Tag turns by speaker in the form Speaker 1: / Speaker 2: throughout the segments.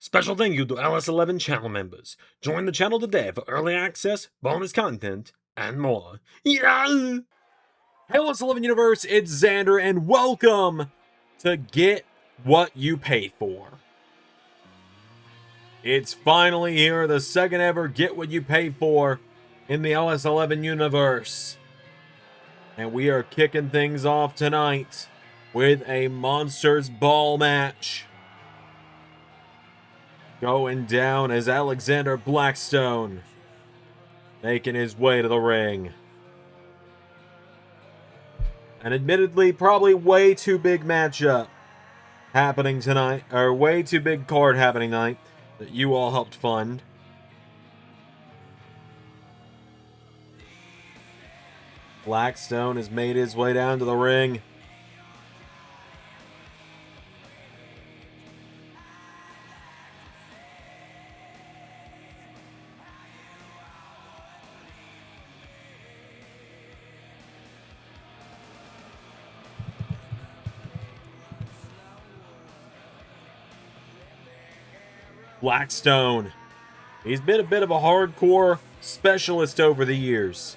Speaker 1: Special thank you to LS11 channel members. Join the channel today for early access, bonus content, and more. Yeah!
Speaker 2: Hey, LS11 Universe, it's Xander, and welcome to Get What You Paid For. It's finally here, the second ever Get What You Paid For in the LS11 universe. And we are kicking things off tonight with a Monsters Ball match. Going down as Alexander Blackstone making his way to the ring. And admittedly, probably way too big matchup happening tonight, or way too big card happening tonight that you all helped fund. Blackstone has made his way down to the ring. Blackstone. He's been a bit of a hardcore specialist over the years.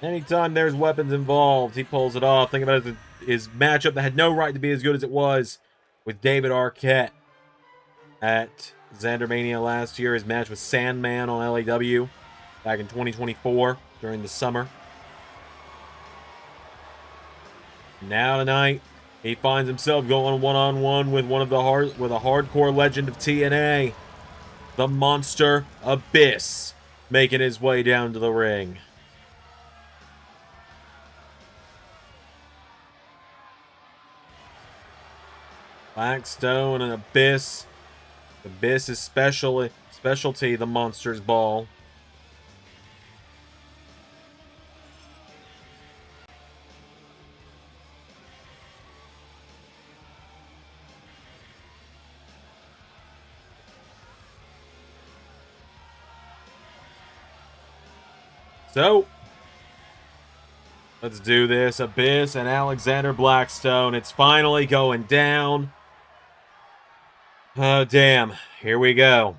Speaker 2: Anytime there's weapons involved, he pulls it off. Think about his matchup that had no right to be as good as it was with David Arquette at Xandermania last year. His match with Sandman on LAW back in 2024 during the summer. Now tonight, he finds himself going one-on-one with a hardcore legend of TNA, the Monster Abyss, making his way down to the ring. Blackstone and Abyss. Abyss is specialty, the Monsters Ball. So, let's do this. Abyss and Alexander Blackstone. It's finally going down. Oh, damn. Here we go.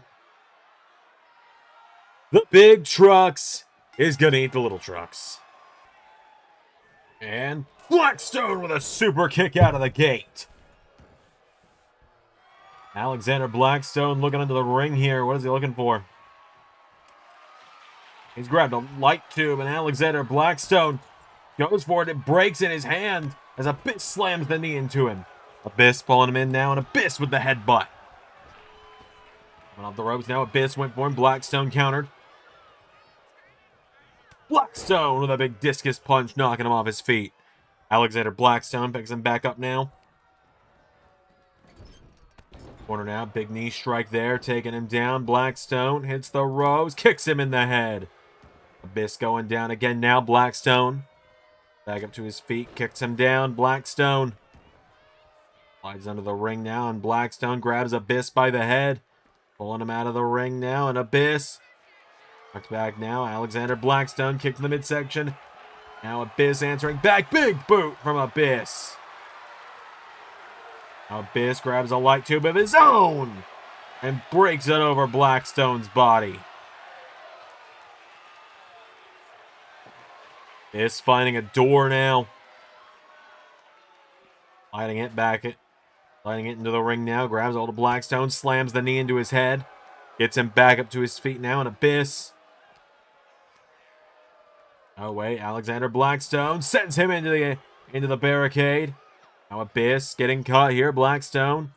Speaker 2: The big trucks is going to eat the little trucks. And Blackstone with a super kick out of the gate. Alexander Blackstone looking into the ring here. What is he looking for? He's grabbed a light tube, and Alexander Blackstone goes for it. It breaks in his hand as Abyss slams the knee into him. Abyss pulling him in now, and Abyss with the headbutt. Went off the ropes now. Abyss went for him. Blackstone countered. Blackstone with a big discus punch, knocking him off his feet. Alexander Blackstone picks him back up now. Corner now. Big knee strike there, taking him down. Blackstone hits the ropes, kicks him in the head. Abyss going down again now. Blackstone back up to his feet, kicks him down. Blackstone slides under the ring now, and Blackstone grabs Abyss by the head, pulling him out of the ring now. And Abyss knocked back now. Alexander Blackstone kicked to the midsection. Now Abyss answering back. Big boot from Abyss. Now Abyss grabs a light tube of his own and breaks it over Blackstone's body. Abyss finding a door now. Sliding it into the ring now. Grabs hold of Blackstone, slams the knee into his head. Gets him back up to his feet now, and Abyss. Oh wait, Alexander Blackstone sends him into the barricade. Now Abyss getting caught here. Blackstone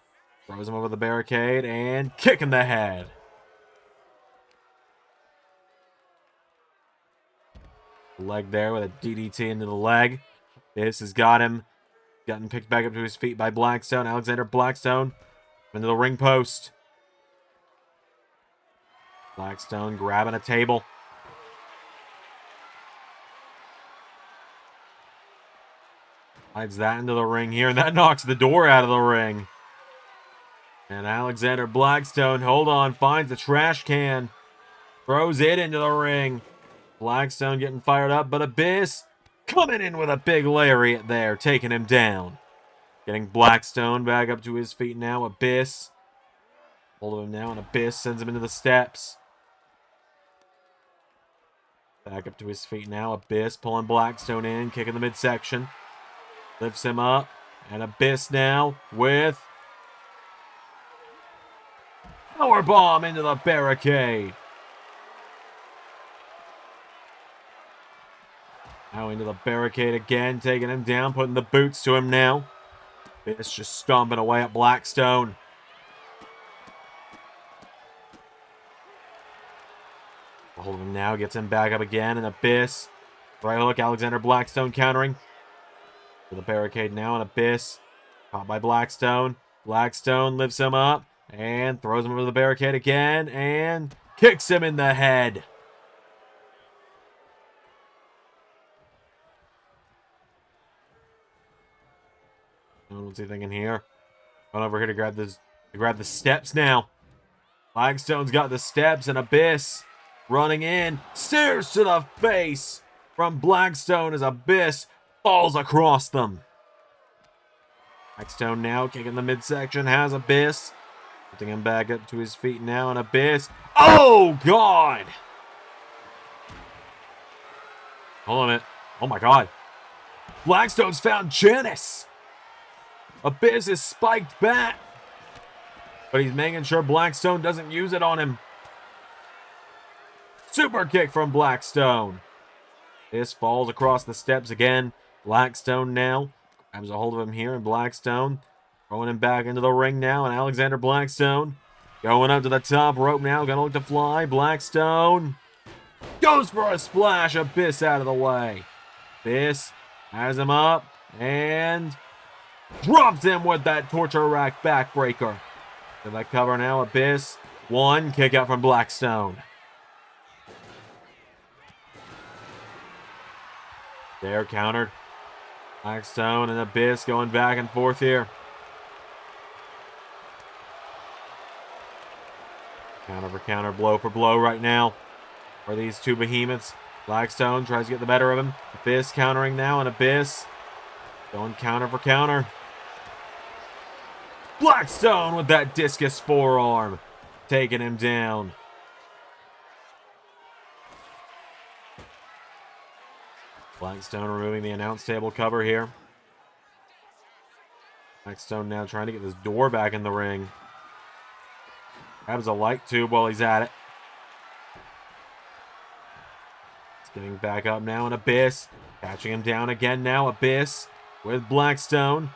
Speaker 2: throws him over the barricade and kick in the head. Leg there with a DDT into the leg. This has gotten picked back up to his feet by Blackstone. Alexander Blackstone into the ring post. Blackstone grabbing a table. Slides that into the ring here, and that knocks the door out of the ring. And Alexander Blackstone, hold on, finds the trash can. Throws it into the ring. Blackstone getting fired up, but Abyss coming in with a big lariat there, taking him down. Getting Blackstone back up to his feet now. Abyss Hold of him now, and Abyss sends him into the steps. Back up to his feet now. Abyss pulling Blackstone in, kicking the midsection. Lifts him up. And Abyss now with powerbomb into the barricade. Now into the barricade again, taking him down, putting the boots to him now. Abyss just stomping away at Blackstone. Hold him now, gets him back up again, and Abyss. Right hook, Alexander Blackstone countering. To the barricade now, and Abyss. Caught by Blackstone. Blackstone lifts him up, and throws him over the barricade again, and kicks him in the head. What's he thinking here? Going over here to grab the steps now. Blackstone's got the steps, and Abyss running in, stairs to the face from Blackstone as Abyss falls across them. Blackstone now kicking the midsection, has Abyss. Putting him back up to his feet now, and Abyss. Oh, God! Hold on a minute. Oh, my God. Blackstone's found Janice. Abyss is spiked back. But he's making sure Blackstone doesn't use it on him. Super kick from Blackstone. This falls across the steps again. Blackstone now grabs a hold of him here, and Blackstone throwing him back into the ring now, and Alexander Blackstone going up to the top rope now, gonna look to fly. Blackstone goes for a splash. Abyss out of the way. Abyss has him up and drops him with that torture rack backbreaker. To that cover now, Abyss. One kick out from Blackstone. They're countered. Blackstone and Abyss going back and forth here. Counter for counter, blow for blow right now for these two behemoths. Blackstone tries to get the better of him. Abyss countering now, and Abyss going counter for counter. Blackstone with that discus forearm, taking him down. Blackstone removing the announce table cover here. Blackstone now trying to get this door back in the ring. Grabs a light tube while he's at it. It's getting back up now, and Abyss catching him down again now. Abyss with Blackstone.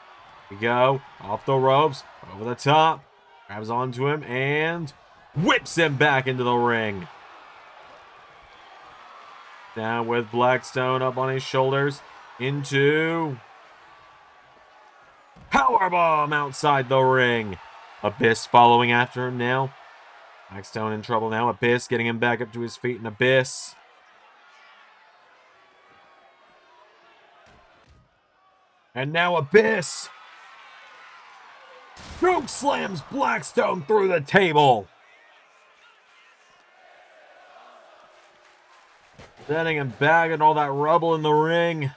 Speaker 2: Here we go. Off the ropes. Over the top. Grabs onto him and whips him back into the ring. Now with Blackstone up on his shoulders. Into powerbomb outside the ring. Abyss following after him now. Blackstone in trouble now. Abyss getting him back up to his feet, and Abyss and now Abyss choke slams Blackstone through the table. Sending him back and all that rubble in the ring.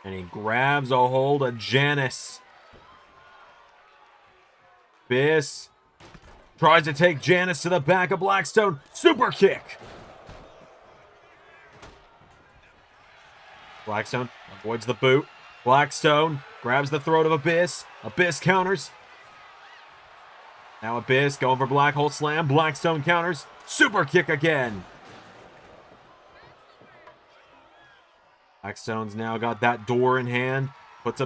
Speaker 2: And he grabs a hold of Janice. Abyss tries to take Janice to the back of Blackstone. Super kick. Blackstone avoids the boot. Blackstone grabs the throat of Abyss. Abyss counters. Now Abyss going for black hole slam. Blackstone counters. Super kick again. Blackstone's now got that door in hand. Puts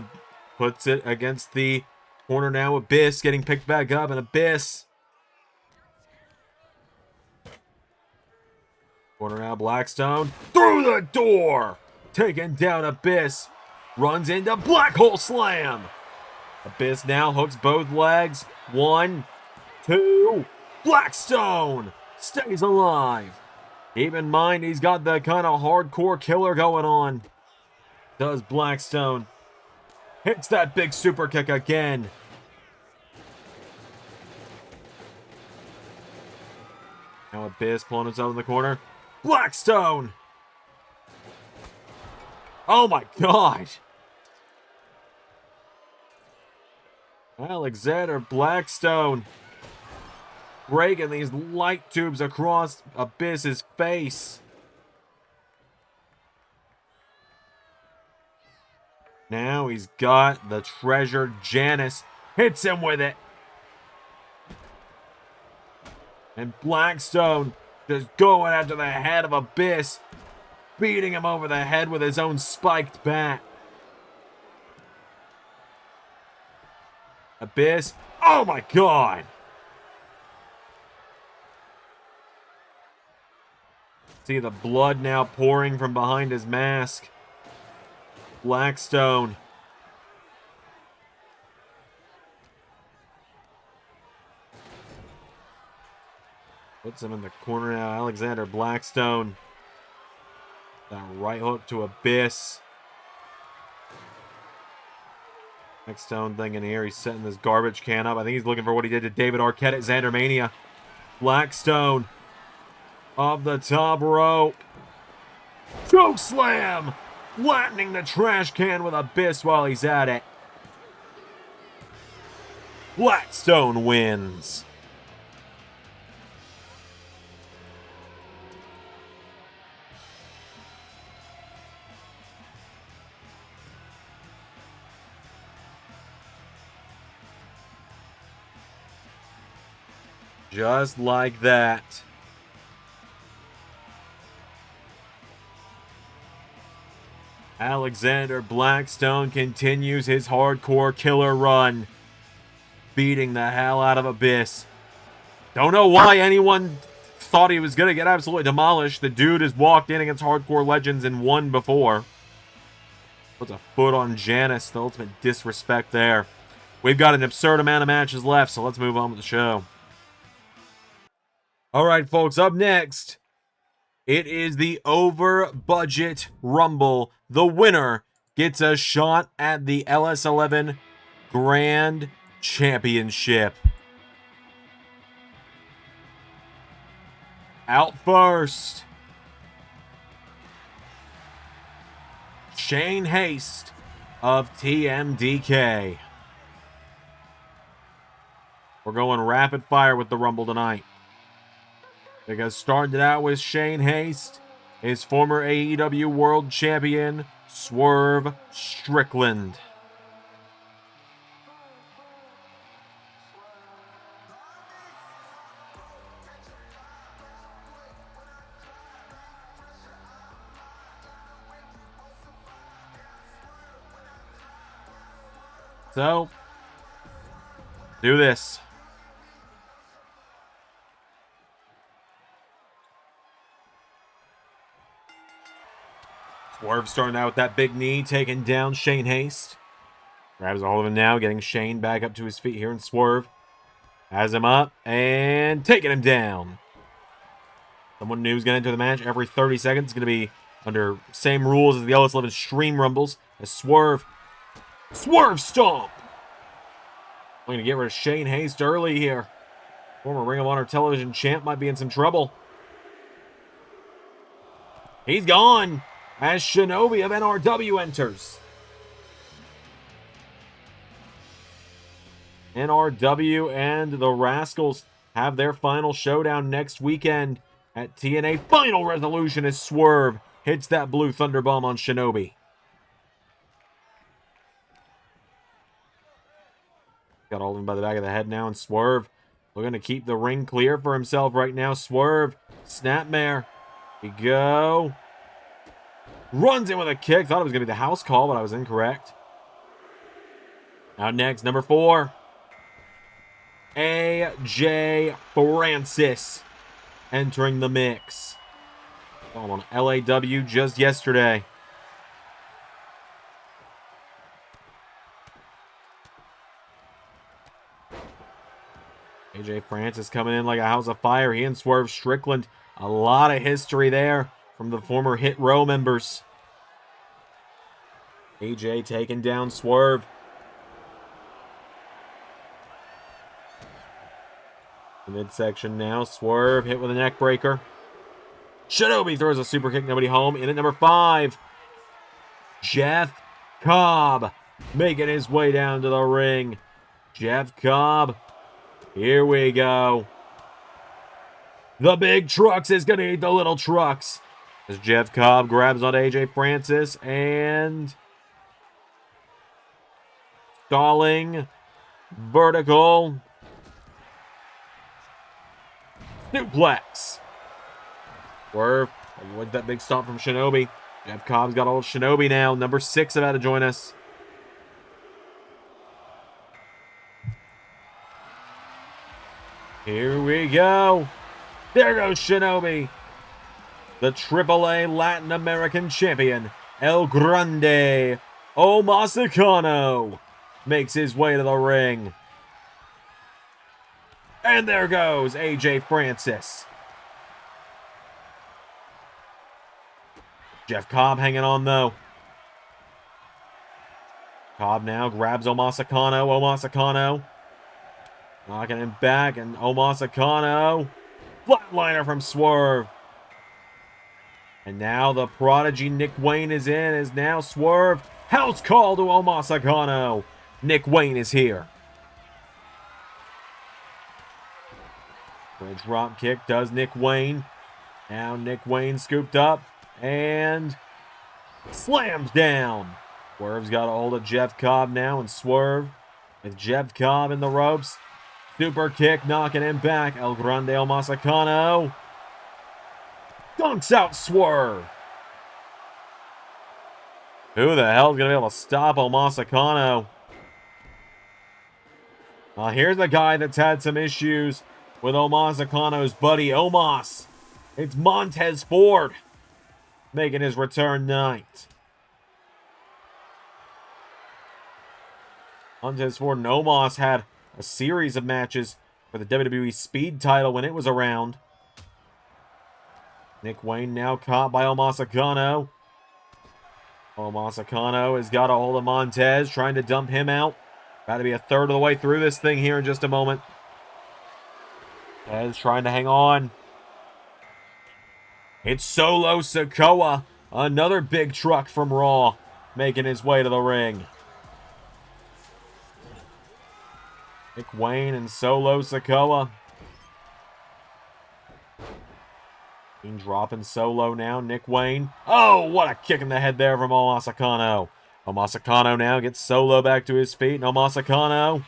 Speaker 2: it against the corner now. Abyss getting picked back up, and Abyss. Corner now, Blackstone. Through the door! Taking down Abyss. Runs into black hole slam. Abyss now hooks both legs. 1, 2. Blackstone stays alive. Keep in mind, he's got the kind of hardcore killer going on. Does Blackstone. Hits that big super kick again. Now Abyss pulling himself in the corner. Blackstone! Oh my God! Alexander Blackstone breaking these light tubes across Abyss's face. Now he's got the treasure. Janice hits him with it. And Blackstone just going after the head of Abyss, beating him over the head with his own spiked bat. Abyss, oh my god! See the blood now pouring from behind his mask. Blackstone. Puts him in the corner now. Alexander Blackstone. That right hook to Abyss. Blackstone thinking here he's setting this garbage can up. I think he's looking for what he did to David Arquette at Xandermania. Blackstone off the top rope. Choke slam! Flattening the trash can with Abyss while he's at it. Blackstone wins. Just like that. Alexander Blackstone continues his hardcore killer run, beating the hell out of Abyss. Don't know why anyone thought he was going to get absolutely demolished. The dude has walked in against hardcore legends and won before. Puts a foot on Janice. The ultimate disrespect there. We've got an absurd amount of matches left, so let's move on with the show. All right, folks, up next, it is the Overbudget Rumble. The winner gets a shot at the LS11 Grand Championship. Out first, Shane Haste of TMDK. We're going rapid fire with the Rumble tonight. Because started out with Shane Haste, his former AEW World Champion, Swerve Strickland. So, do this. Swerve starting out with that big knee, taking down Shane Haste. Grabs a hold of him now, getting Shane back up to his feet here, and Swerve has him up and taking him down. Someone new is going to enter the match every 30 seconds. It's going to be under same rules as the LS11 Stream Rumbles. As Swerve Stomp! I'm going to get rid of Shane Haste early here. Former Ring of Honor television champ might be in some trouble. He's gone! As Shinobi of NRW enters. NRW and the Rascals have their final showdown next weekend at TNA Final Resolution as Swerve hits that blue thunderbomb on Shinobi. Got all of him by the back of the head now, and Swerve looking to keep the ring clear for himself right now. Swerve, snapmare. Here we go. Runs in with a kick. Thought it was going to be the house call, but I was incorrect. Now next, number 4. AJ Francis entering the mix. Called on LAW just yesterday. AJ Francis coming in like a house of fire. He and Swerve Strickland. A lot of history there from the former Hit Row members. AJ taking down Swerve. The midsection now. Swerve hit with a neck breaker. Shinobi throws a super kick. Nobody home. In at number 5. Jeff Cobb making his way down to the ring. Jeff Cobb. Here we go. The big trucks is going to eat the little trucks. As Jeff Cobb grabs on AJ Francis and stalling. Vertical. Suplex. Swerve. With that big stomp from Shinobi. Jeff Cobb's got old Shinobi now. Number 6 about to join us. Here we go. There goes Shinobi. The AAA Latin American champion, El Grande Omos Akano, makes his way to the ring. And there goes AJ Francis. Jeff Cobb hanging on, though. Cobb now grabs Omos Akano. Omos Akano knocking him back, and Omos Akano. Flatliner from Swerve. And now the prodigy Nick Wayne is in, as now Swerve. House call to Omos Akano. Nick Wayne is here. Bridge drop kick does Nick Wayne. Now Nick Wayne scooped up and slams down. Swerve's got a hold of Jeff Cobb now, and Swerve with Jeff Cobb in the ropes. Super kick knocking him back. El Grande Omos Akano dunks out Swerve. Who the hell is going to be able to stop Omos Akano? Well, here's the guy that's had some issues with Omos Akano's buddy Omos. It's Montez Ford making his return tonight. Montez Ford and Omos had a series of matches for the WWE Speed title when it was around. Nick Wayne now caught by Omos Akano. Omos Akano has got a hold of Montez, trying to dump him out. About to be a third of the way through this thing here in just a moment. Montez trying to hang on. It's Solo Sikoa, another big truck from Raw, making his way to the ring. Nick Wayne and Solo Sikoa. Dropping Solo now. Nick Wayne. Oh, what a kick in the head there from Omos Akano. Omos Akano now gets Solo back to his feet. And Omos Akano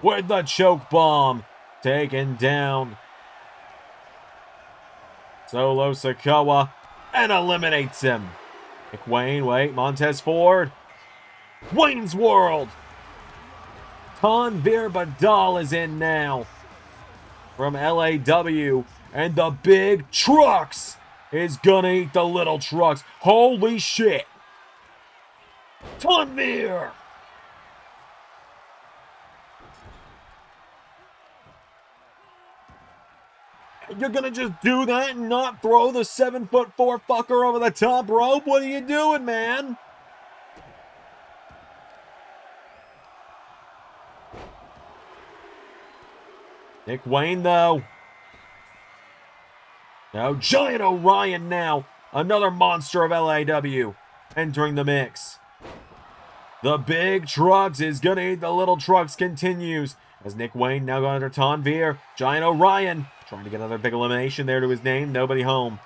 Speaker 2: with the choke bomb. Taken down Solo Sikoa and eliminates him. Nick Wayne, wait, Montez Ford. Wayne's World. Tanvir Badal is in now from LAW. And the big trucks is gonna eat the little trucks. Holy shit. Tanvir. You're gonna just do that and not throw the 7'4" fucker over the top rope? What are you doing, man? Nick Wayne, though. Now, Giant Orion now. Another monster of LAW entering the mix. The big trucks is going to eat the little trucks continues. As Nick Wayne now going under Tanvir. Giant Orion trying to get another big elimination there to his name. Nobody home.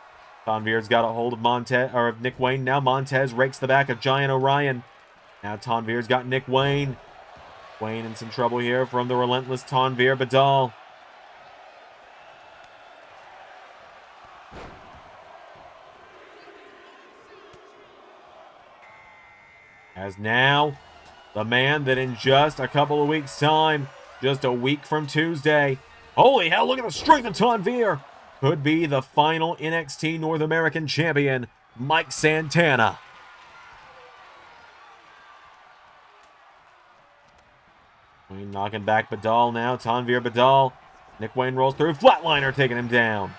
Speaker 2: Tanvir's got a hold of Montez, or of Nick Wayne. Now Montez rakes the back of Giant Orion. Now Tanvir's got Nick Wayne. Wayne in some trouble here from the relentless Tanvir Badal. As now, the man that in just a couple of weeks' time, just a week from Tuesday, holy hell, look at the strength of Tanvir, could be the final NXT North American champion, Mike Santana. Wayne knocking back Badal now, Tanvir Badal. Nick Wayne rolls through, Flatliner taking him down.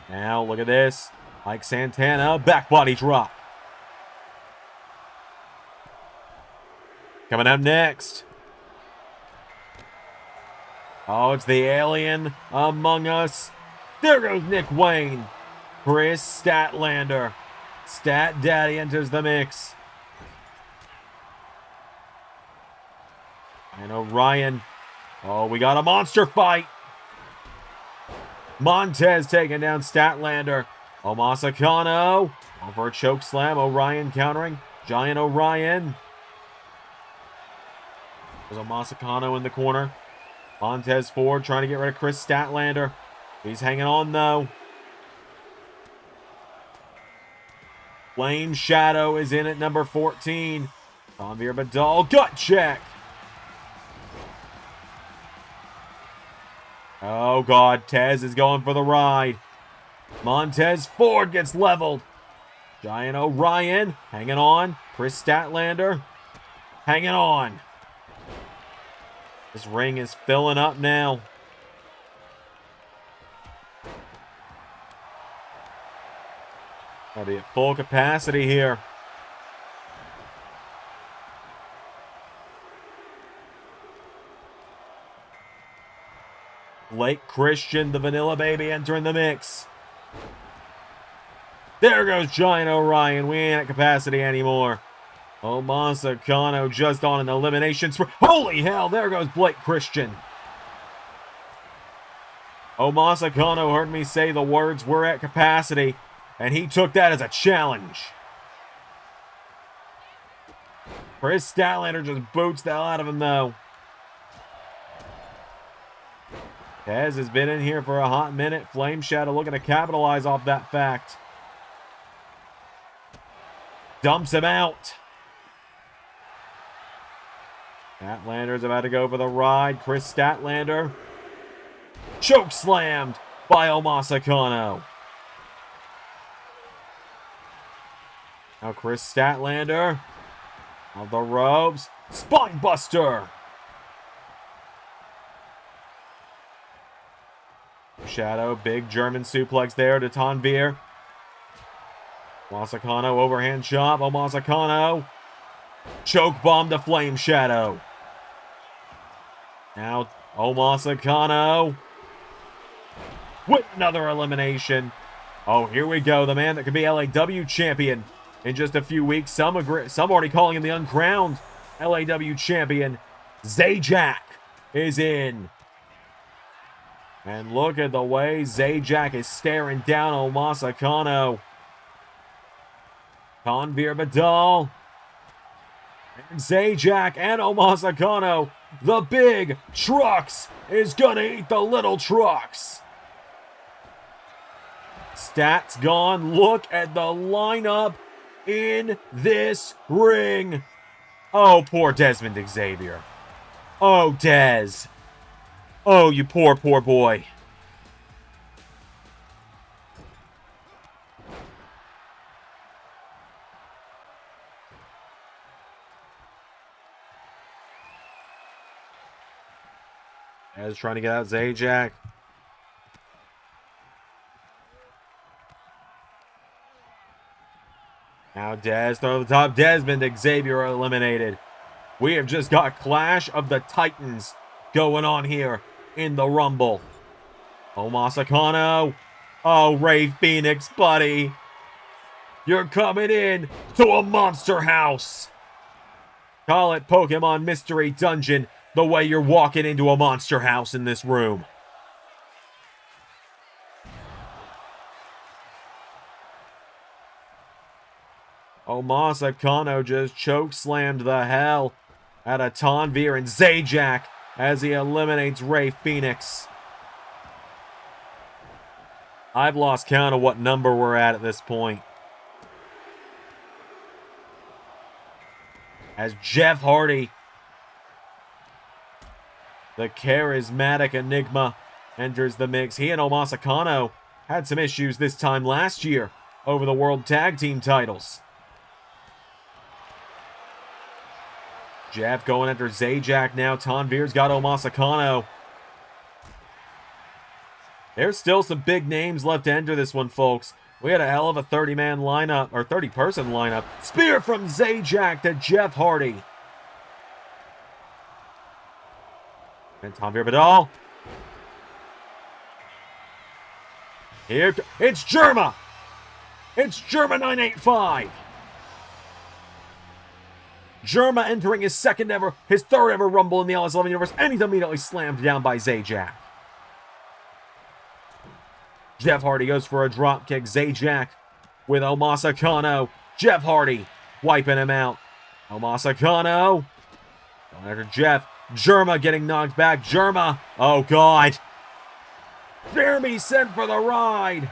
Speaker 2: Now, look at this, Mike Santana, back body drop. Coming up next. Oh, it's the alien among us. There goes Nick Wayne. Chris Statlander. Stat Daddy enters the mix. And Orion. Oh, we got a monster fight. Montez taking down Statlander. Omasa Kano. Over a choke slam. Orion countering. Giant Orion. There's Omasa Kano in the corner. Montez forward trying to get rid of Chris Statlander. He's hanging on though. Flame Shadow is in at number 14. Tanvir Badal, gut check. Oh God, Tez is going for the ride. Montez Ford gets leveled. Giant Orion hanging on. Chris Statlander hanging on. This ring is filling up now. Gotta be at full capacity here. Blake Christian, the Vanilla Baby, entering the mix. There goes Giant Orion. We ain't at capacity anymore. Omasa Kano just on an elimination spree. Holy hell, there goes Blake Christian. Omasa Kano heard me say the words, "we're at capacity," and he took that as a challenge. Chris Statlander just boots the hell out of him, though. Tez has been in here for a hot minute. Flame Shadow looking to capitalize off that fact. Dumps him out. Statlander's about to go for the ride. Chris Statlander. Choke slammed by Omasa Kano. Now Chris Statlander. On the ropes. Spine buster. Shadow, big German suplex there to Tanvir. Omasa Kano, overhand chop. Omasa Kano. Choke bomb to Flame Shadow. Now Omasa Kano. With another elimination. Oh, here we go. The man that could be LAW champion in just a few weeks. Some already calling him the uncrowned LAW champion. Zajac is in. And look at the way Zajac is staring down Omasa Kano. Tanvir Badal. And Zajac and Omasa Kano. The big trucks is gonna eat the little trucks. Stats gone. Look at the lineup in this ring. Oh, poor Desmond Xavier. Oh, Dez. Oh, you poor, poor boy. Dez trying to get out Zajac. Now Dez throw the top. Desmond Xavier eliminated. We have just got Clash of the Titans going on here in the Rumble. Omasa Kano. Oh, Ray Phoenix, buddy. You're coming in to a monster house. Call it Pokemon Mystery Dungeon the way you're walking into a monster house in this room. Omasa Kano just choke slammed the hell out of Tanvir and Zajac as he eliminates Ray Phoenix. I've lost count of what number we're at this point. As Jeff Hardy, the charismatic Enigma, enters the mix. He and Omasa Kano had some issues this time last year over the World Tag Team titles. Jeff going after Zajac now. Tanvir's got Omasa Kano. There's still some big names left to enter this one, folks. We had a hell of a 30-man lineup, or 30-person lineup. Spear from Zajac to Jeff Hardy. And Tanvir Badal. Here, it's Germa. It's Germa 985. Jerma entering his third ever Rumble in the LS11 universe, and he's immediately slammed down by Zajac. Jeff Hardy goes for a dropkick. Zajac with Omasa Kano. Jeff Hardy wiping him out. Omasa Kano going after Jeff. Jerma getting knocked back. Jerma, oh God. Jeremy sent for the ride.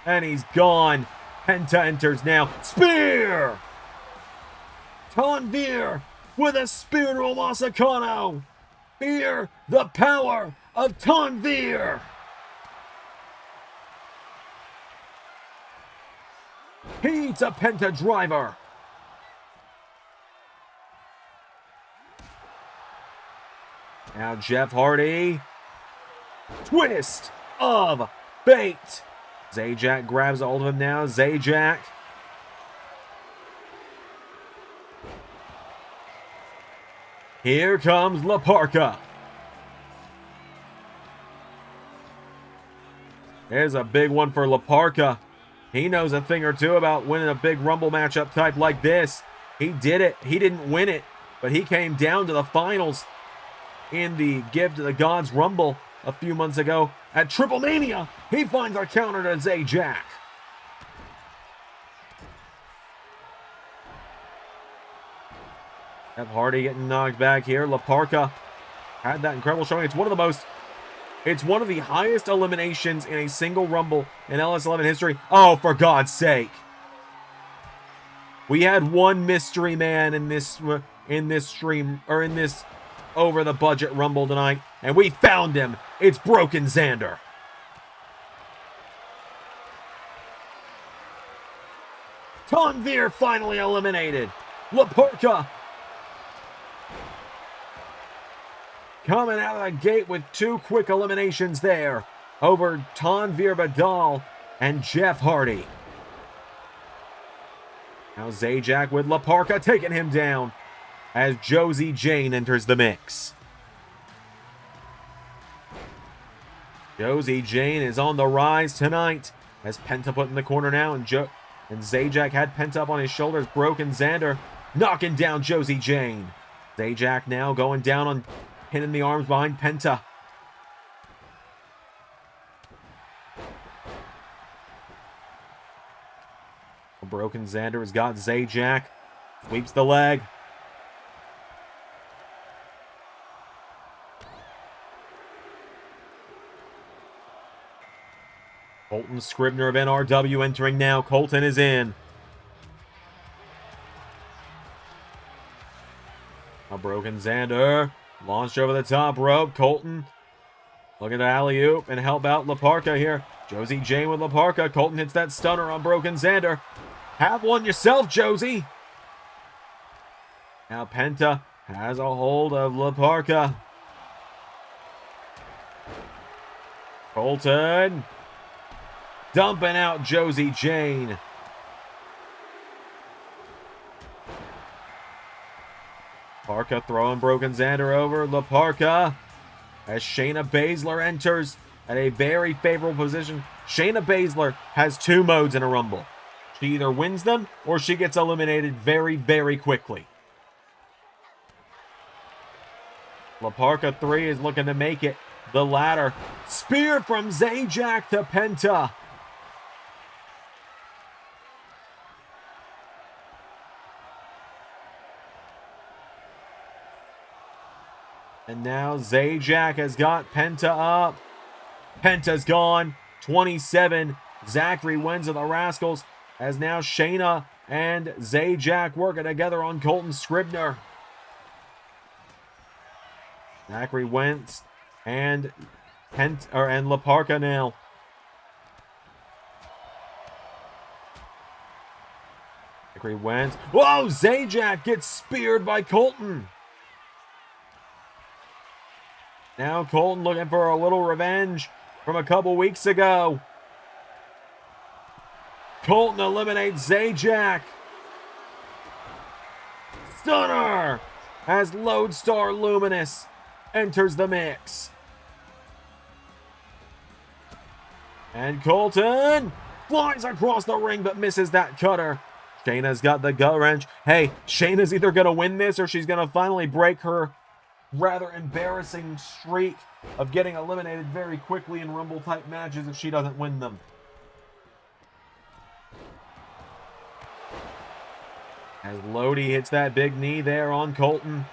Speaker 2: And he's gone. Penta enters now. Spear! Tanvir with a spear to Omasa Kano. Fear the power of Tanvir. He eats a Penta driver. Now Jeff Hardy. Twist of fate. Zajac grabs hold of him now. Zajac. Here comes La Parka. There's a big one for La Parka. He knows a thing or two about winning a big Rumble matchup type like this. He did it. He didn't win it, but he came down to the finals in the Give to the Gods Rumble a few months ago. At Triple Mania, he finds a counter to Zajac. Jeff Hardy getting knocked back here. La Parka had that incredible showing. It's one of the highest eliminations in a single Rumble in LS11 history. Oh, for God's sake. We had one mystery man in this stream, or in this over the budget Rumble tonight, and we found him. It's Broken Xander. Tanvir finally eliminated. La Parka coming out of the gate with two quick eliminations there over Tanvir Badal and Jeff Hardy. Now Zajac with La Parka taking him down as Josie Jane enters the mix. Josie Jane is on the rise tonight as Penta put in the corner now, and Zajac had Penta up on his shoulders. Broken Xander knocking down Josie Jane. Zajac now going down on pinning the arms behind Penta. Broken Xander has got Zajac. Sweeps the leg. Colton Scribner of NRW entering now. Colton is in. A Broken Xander launched over the top rope. Colton looking to alley-oop and help out La Parka here. Josie Jane with La Parka. Colton hits that stunner on Broken Xander. Have one yourself, Josie. Now Penta has a hold of La Parka. Colton dumping out Josie Jane. Parka throwing Broken Xander over. La Parka as Shayna Baszler enters at a very favorable position. Shayna Baszler has two modes in a Rumble. She either wins them or she gets eliminated very, very quickly. La Parka 3 is looking to make it the ladder. Spear from Zajac to Penta. And now Zajac has got Penta up. Penta's gone. 27. Zachary wins of the Rascals. As now Shayna and Zajac working together on Colton Scribner. Zachary Wentz and La Parka now. Zachary Wentz. Whoa! Zajac gets speared by Colton. Now Colton looking for a little revenge from a couple weeks ago. Colton eliminates Zajac. Stunner as Lodestar Luminous enters the mix. And Colton Flies across the ring, but misses that cutter. Shayna's got the gut wrench. Hey, Shayna's either going to win this or she's going to finally break her rather embarrassing streak of getting eliminated very quickly in Rumble-type matches if she doesn't win them. As Lodi hits that big knee there on Colton.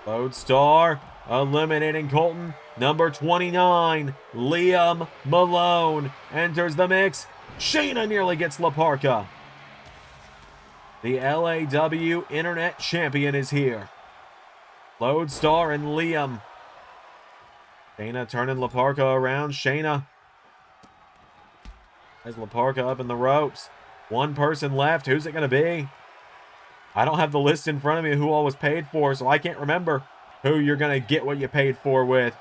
Speaker 2: Lodestar eliminating Colton. Number 29, Liam Malone, enters the mix. Shayna nearly gets La Parka. The LAW Internet Champion is here. Lodestar and Liam. Shayna turning La Parka around. Shayna has La Parka up in the ropes. One person left. Who's it going to be? I don't have the list in front of me who all was paid for, so I can't remember who you're going to get what you paid for with.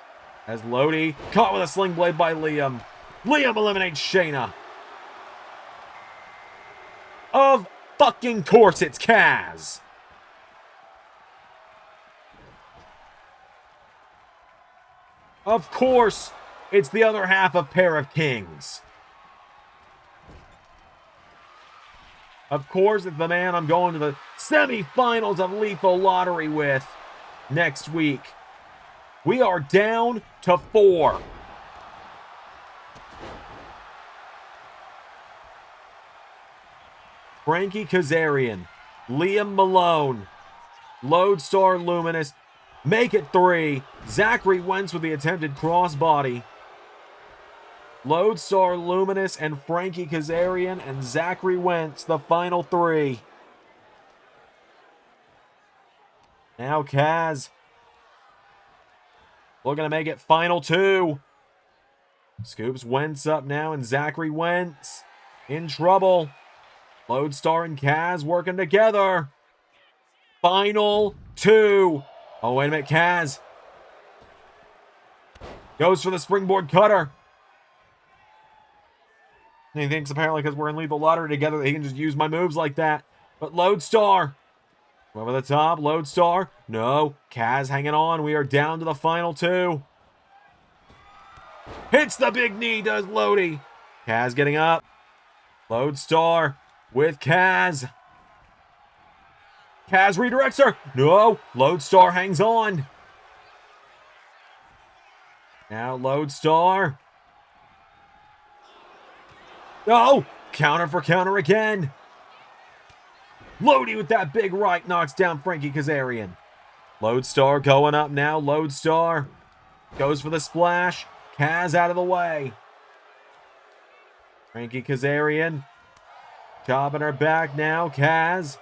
Speaker 2: As Lodi caught with a sling blade by Liam. Liam eliminates Shayna. Of fucking course it's Kaz. Of course it's the other half of Pair of Kings. Of course it's the man I'm going to the semifinals of Lethal Lottery with next week. We are down to 4. Frankie Kazarian, Liam Malone, Lodestar Luminous, make it 3. Zachary Wentz with the attempted crossbody. Lodestar Luminous and Frankie Kazarian and Zachary Wentz, the final 3. Now Kaz looking to make it final 2. Scoops Wentz up now, and Zachary Wentz in trouble. Lodestar and Kaz working together. Final 2. Oh, wait a minute. Kaz goes for the springboard cutter. And he thinks apparently because we're in Lethal Lottery together that he can just use my moves like that. But Lodestar over the top. Lodestar. No. Kaz hanging on. We are down to the final 2. Hits the big knee, does Lodi. Kaz getting up. Lodestar with Kaz. Kaz redirects her. No. Lodestar hangs on. Now Lodestar. No. Counter for counter again. Lodi with that big right knocks down Frankie Kazarian. Lodestar going up now. Lodestar goes for the splash. Kaz out of the way. Frankie Kazarian chopping her back now. Kaz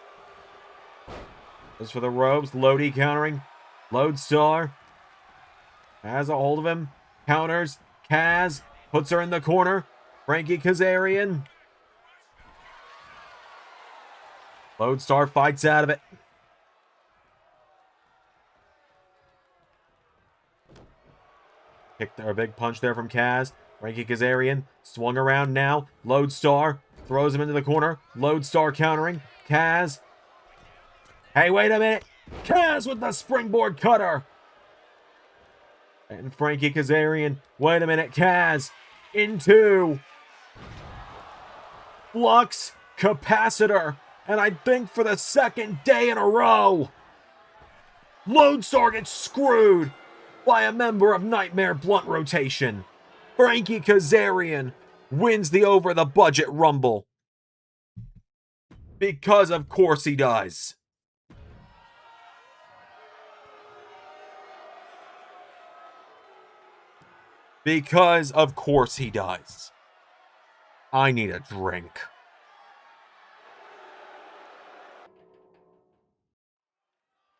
Speaker 2: goes for the ropes. Lodi countering. Lodestar has a hold of him. Counters. Kaz puts her in the corner. Frankie Kazarian. Lodestar fights out of it. Kicked a big punch there from Kaz. Frankie Kazarian swung around now. Lodestar throws him into the corner. Lodestar countering. Kaz. Hey, wait a minute. Kaz with the springboard cutter. And Frankie Kazarian. Wait a minute. Kaz into Flux Capacitor. And I think for the second day in a row, Lodestar gets screwed by a member of Nightmare Blunt Rotation. Frankie Kazarian wins the Over the Budget Rumble. Because of course he does. Because of course he does. I need a drink.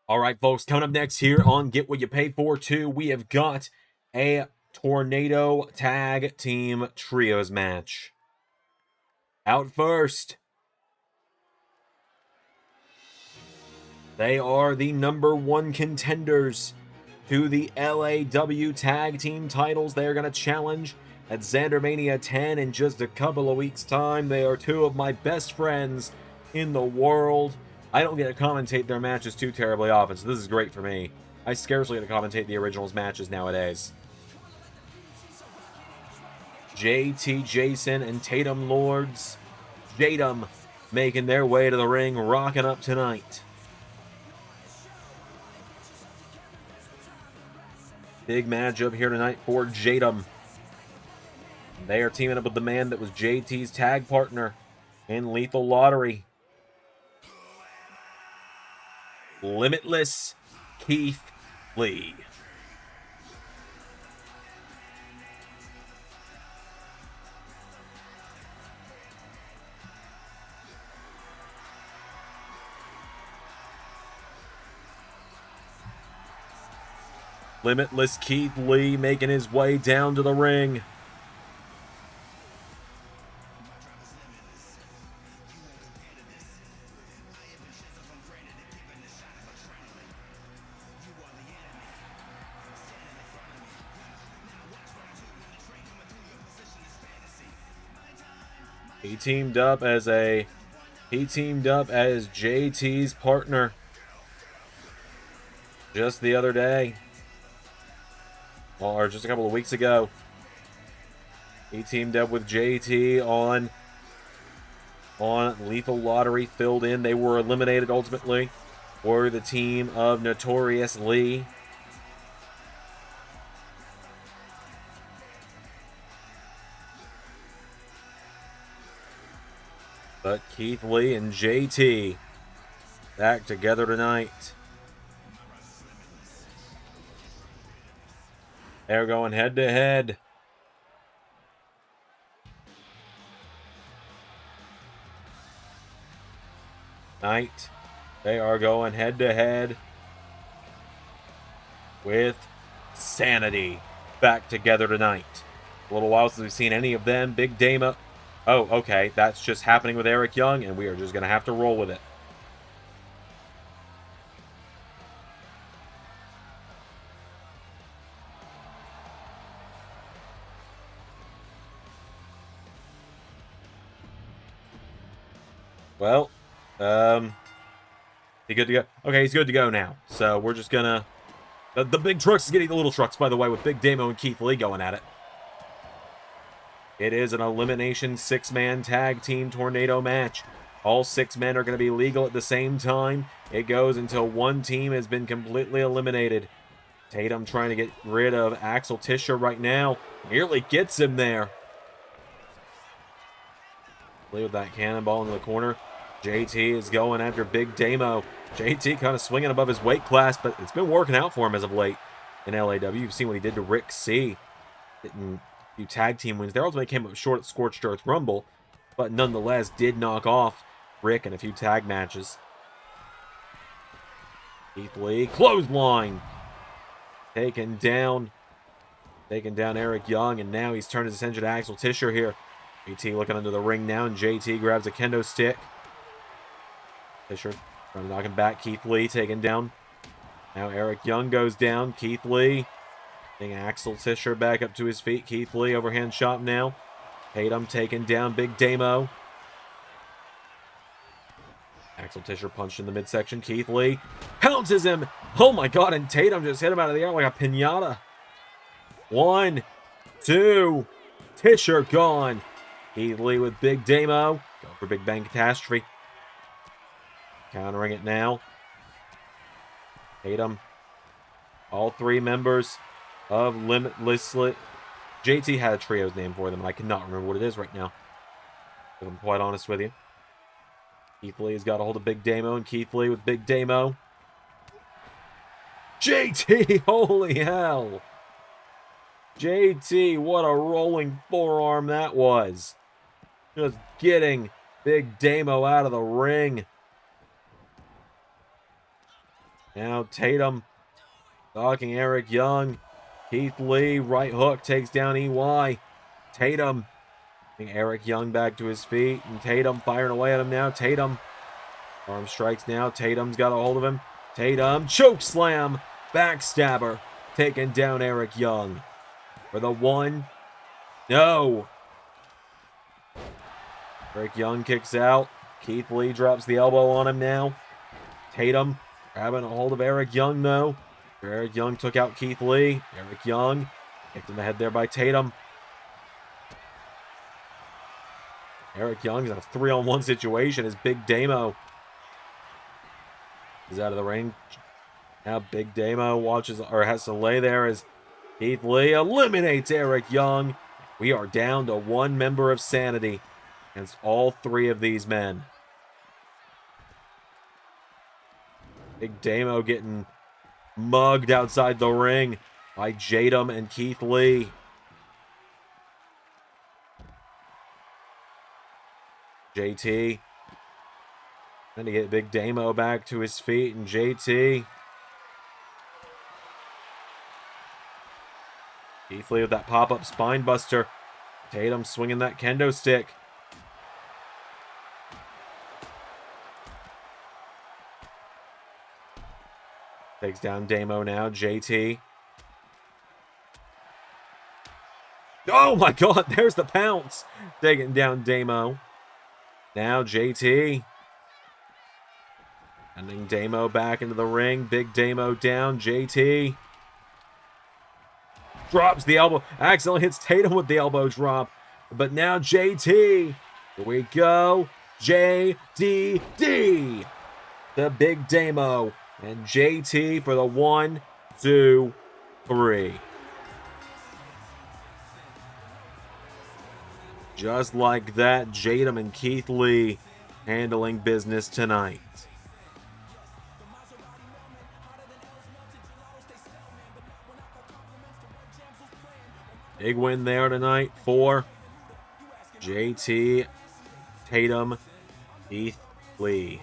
Speaker 2: All right, folks, coming up next here on Get What You Pay For 2, we have got a Tornado Tag Team Trios match. Out first, they are the #1 contenders to the LAW Tag Team titles. They are going to challenge at Xandermania 10 in just a couple of weeks' time. They are 2 of my best friends in the world. I don't get to commentate their matches too terribly often, so this is great for me. I scarcely get to commentate the originals matches nowadays. JT Jason and Tatum Lords. Jadum making their way to the ring, rocking up tonight. Big matchup here tonight for Jadum. They are teaming up with the man that was JT's tag partner in Lethal Lottery. Limitless Keith Lee. Limitless Keith Lee making his way down to the ring. He teamed up as JT's partner just the other day. Or just a couple of weeks ago. He teamed up with JT on Lethal Lottery, filled in. They were eliminated ultimately for the team of Notorious Lee. But Keith Lee and JT back together tonight. They're going head to head. Tonight, they are going head to head with Sanity back together tonight. A little while since we've seen any of them. Big Dama. Oh, okay. That's just happening with Eric Young, and we are just going to have to roll with it. Well, he good to go? Okay, he's good to go now. So we're just gonna... The big trucks is getting the little trucks, by the way, with Big Damo and Keith Lee going at it. It is an elimination 6-man tag team tornado match. All 6 men are going to be legal at the same time. It goes until one team has been completely eliminated. Tatum trying to get rid of Axel Tischer right now. Nearly gets him there. Lee with that cannonball into the corner. JT is going after Big Damo. JT kind of swinging above his weight class, but it's been working out for him as of late in LAW. You've seen what he did to Rick C. Getting a few tag team wins. They ultimately came up short at Scorched Earth Rumble, but nonetheless did knock off Rick in a few tag matches. Keith Lee, clothesline. Taking down Eric Young, and now he's turned his attention to Axel Tischer here. JT looking under the ring now, and JT grabs a kendo stick. Tischer trying to knock him back. Keith Lee taken down. Now Eric Young goes down. Keith Lee getting Axel Tischer back up to his feet. Keith Lee overhand shot now. Tatum taking down Big Damo. Axel Tischer punched in the midsection. Keith Lee pounces him. Oh my god, and Tatum just hit him out of the air like a piñata. 1, 2. Tischer gone. Keith Lee with Big Damo. Go for Big Bang Catastrophe. Countering it now. Tatum. All 3 members of Limitless. JT had a trio's name for them, and I cannot remember what it is right now, if I'm quite honest with you. Keith Lee has got a hold of Big Damo, and Keith Lee with Big Damo. JT, holy hell. JT, what a rolling forearm that was. Just getting Big Damo out of the ring. Now Tatum stalking Eric Young. Keith Lee, right hook, takes down EY. Tatum getting Eric Young back to his feet. And Tatum firing away at him now. Tatum. Arm strikes now. Tatum's got a hold of him. Tatum, choke slam. Backstabber. Taking down Eric Young. For the 1. No. Eric Young kicks out. Keith Lee drops the elbow on him now. Tatum grabbing a hold of Eric Young, though. Eric Young took out Keith Lee. Eric Young kicked in the head there by Tatum. Eric Young's in a 3-on-1 situation as Big Damo is out of the ring. Now Big Damo watches, or has to lay there as Keith Lee eliminates Eric Young. We are down to one member of Sanity against all three of these men. Big Damo getting mugged outside the ring by Jadam and Keith Lee. JT trying to get Big Damo back to his feet, and JT. Keith Lee with that pop-up spine buster. Tatum swinging that kendo stick. Takes down Damo now. JT. Oh my god, there's the pounce. Taking down Damo. Now JT. Sending Damo back into the ring. Big Damo down. JT. Drops the elbow. Accidentally hits Tatum with the elbow drop. But now JT. Here we go. JDD. The Big Damo. And JT for the 1, 2, 3. Just like that, Jadam and Keith Lee handling business tonight. Big win there tonight for JT, Tatum, Keith Lee.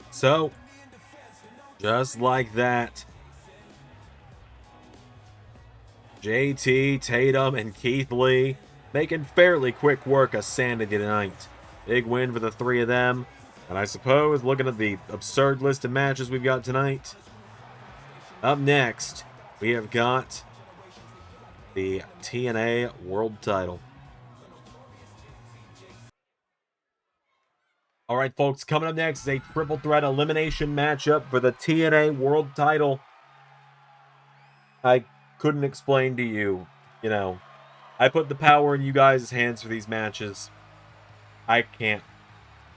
Speaker 2: So, just like that, JT, Tatum, and Keith Lee making fairly quick work of Sanity tonight. Big win for the three of them. And I suppose, looking at the absurd list of matches we've got tonight, up next, we have got the TNA World title. All right, folks, coming up next is a triple threat elimination matchup for the TNA World title. I couldn't explain to you, I put the power in you guys' hands for these matches. I can't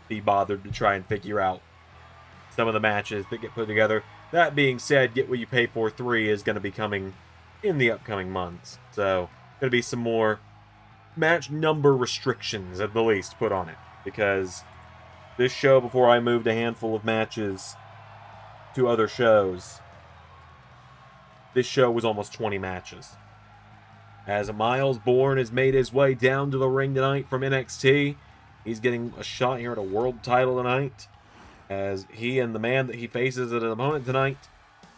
Speaker 2: be bothered to try and figure out some of the matches that get put together. That being said, Get What You Pay For 3 is going to be coming in the upcoming months. So, going to be some more match number restrictions, at the least, put on it. Because this show, before I moved a handful of matches to other shows, this show was almost 20 matches. As Miles Bourne has made his way down to the ring tonight from NXT, he's getting a shot here at a world title tonight, as he and the man that he faces as an opponent tonight,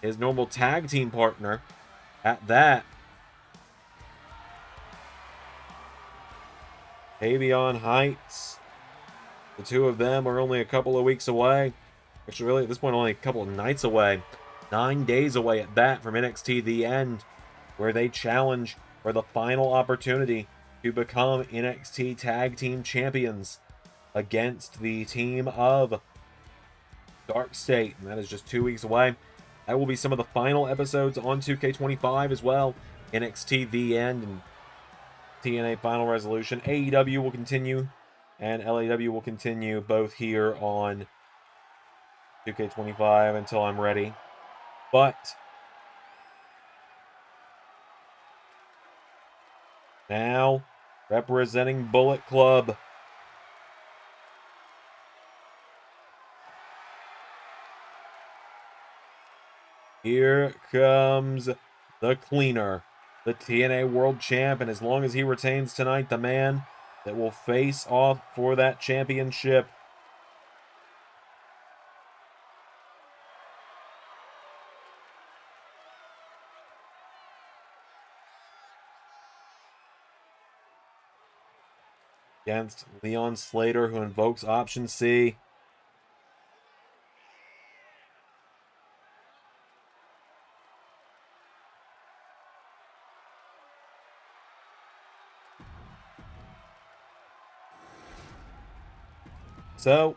Speaker 2: his normal tag team partner, at that, Avion Heights. The two of them are only a couple of weeks away. Actually, really, at this point, only a couple of nights away. 9 days away at that from NXT The End, where they challenge for the final opportunity to become NXT Tag Team Champions against the team of Dark State. And that is just 2 weeks away. That will be some of the final episodes on 2K25 as well. NXT The End and TNA Final Resolution. AEW will continue, and LAW will continue, both here on 2K25 until I'm ready. But now, representing Bullet Club, here comes the Cleaner, the TNA World Champ, and as long as he retains tonight, the man that will face off for that championship. Against Leon Slater, who invokes Option C. So,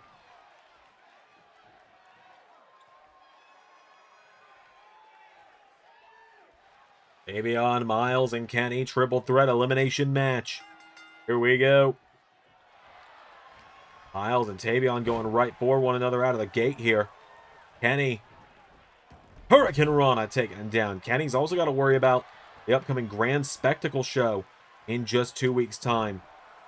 Speaker 2: Tavion, Miles, and Kenny, triple threat elimination match. Here we go. Miles and Tavion going right for one another out of the gate here. Kenny, Hurricane Rana taking him down. Kenny's also got to worry about the upcoming Grand Spectacle show in just 2 weeks' time,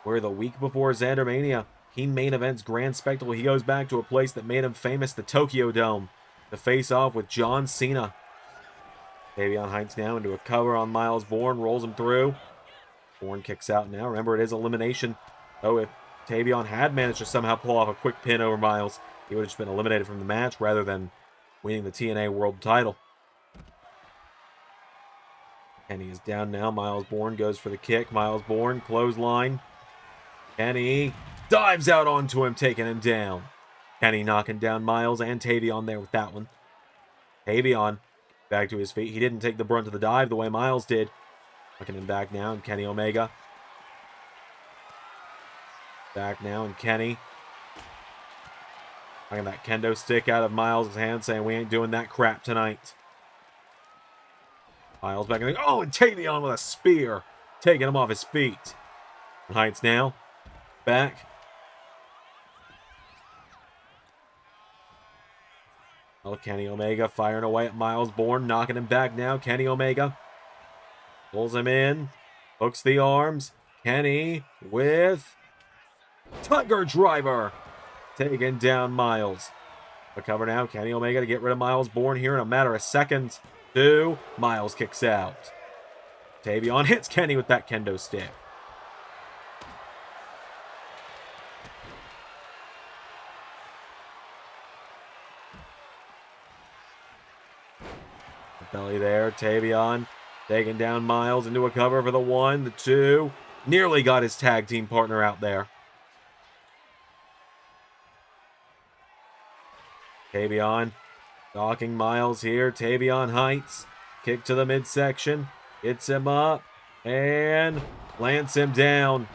Speaker 2: where the week before Xandermania, he main events Grand Spectacle. He goes back to a place that made him famous, the Tokyo Dome, to face off with John Cena. Tavion Heights now into a cover on Miles Bourne, rolls him through. Bourne kicks out now. Remember, it is elimination. Oh, if Tavion had managed to somehow pull off a quick pin over Miles, he would have just been eliminated from the match rather than winning the TNA World title. Kenny is down now. Miles Bourne goes for the kick. Miles Bourne, clothesline. Kenny dives out onto him, taking him down. Kenny knocking down Miles and Tavion there with that one. Tavion back to his feet. He didn't take the brunt of the dive the way Miles did. Knocking him back now, and Kenny Omega. Back now, and Kenny. Knocking that kendo stick out of Miles' hand, saying we ain't doing that crap tonight. Miles back, and oh, and Tavion with a spear, taking him off his feet. Heights now. Back. Oh, Kenny Omega firing away at Miles Bourne, knocking him back now. Kenny Omega pulls him in, hooks the arms. Kenny with Tiger Driver, taking down Miles. A cover now. Kenny Omega to get rid of Miles Bourne here in a matter of seconds. 2. Miles kicks out. Tavion hits Kenny with that kendo stick. Belly there. Tavion taking down Miles into a cover for the 1, the 2. Nearly got his tag team partner out there. Tavion stalking Miles here. Tavion Heights. Kick to the midsection. Gets him up. And plants him down.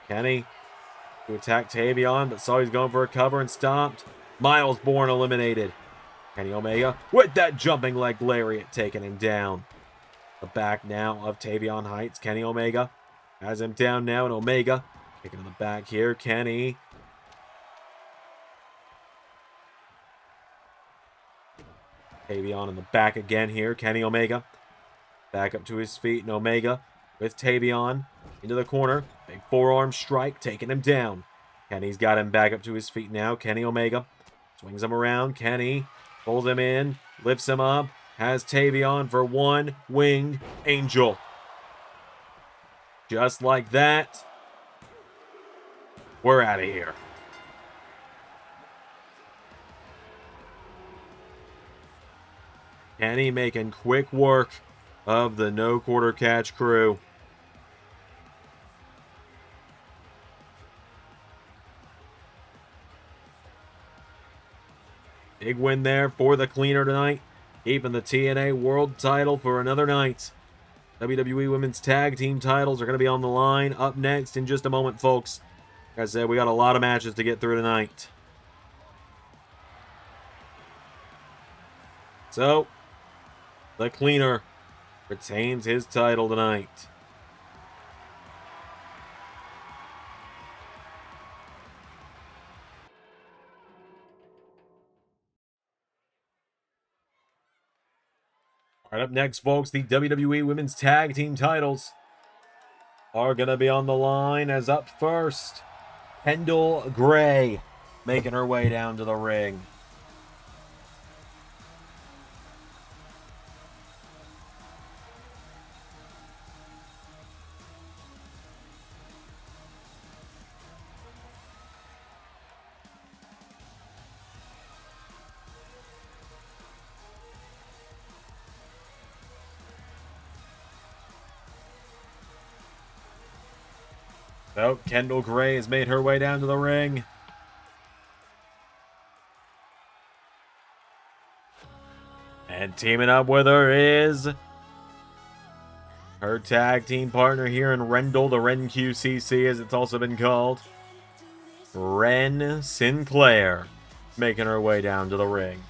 Speaker 2: Kenny to attack Tavion, but saw he's going for a cover and stopped. Miles Bourne eliminated. Kenny Omega with that jumping leg lariat taking him down. The back now of Tavion Heights. Kenny Omega has him down now, and Omega kicking in the back here. Kenny. Tavion in the back again here. Kenny Omega back up to his feet, and Omega with Tavion into the corner. Big forearm strike taking him down. Kenny's got him back up to his feet now. Kenny Omega swings him around. Kenny pulls him in, lifts him up, has Tavion for 1 winged angel. Just like that, we're out of here. Kenny making quick work of the No Quarter Catch crew. Big win there for the Cleaner tonight, keeping the TNA World title for another night. WWE Women's Tag Team titles are going to be on the line up next in just a moment, folks. Like I said, we got a lot of matches to get through tonight. So, the Cleaner retains his title tonight. All right, up next, folks, the WWE Women's Tag Team titles are going to be on the line. As up first, Kendall Gray making her way down to the ring. So, Kendall Gray has made her way down to the ring. And teaming up with her is her tag team partner here in Rendell, the Ren QCC as it's also been called. Ren Sinclair making her way down to the ring.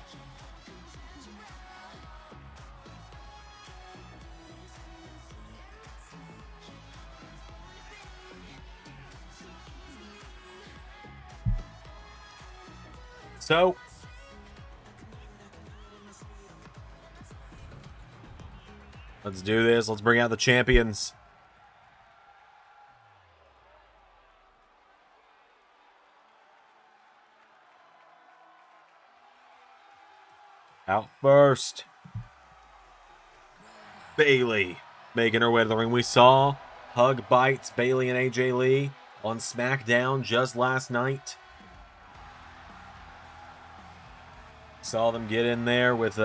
Speaker 2: So, let's do this. Let's bring out the champions. Out first, Bayley making her way to the ring. We saw hug bites Bayley and AJ Lee on SmackDown just last night. Saw them get in there with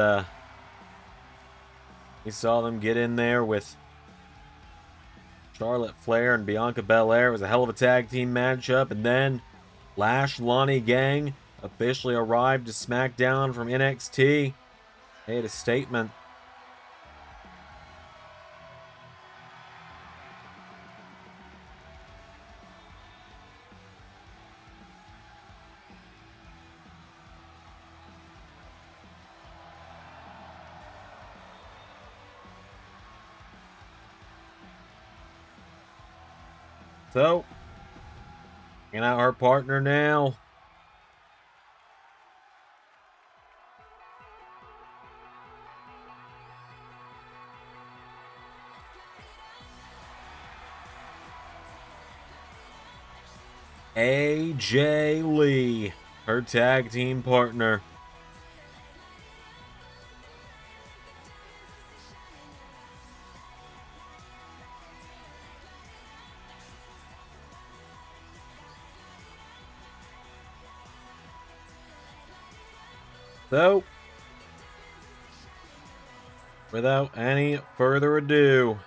Speaker 2: Charlotte Flair and Bianca Belair. It was a hell of a tag team matchup, and then Lash Lonnie Gang officially arrived to SmackDown from NXT. Made a statement. So, bringing out her partner now. AJ Lee, her tag team partner. So, without any further ado,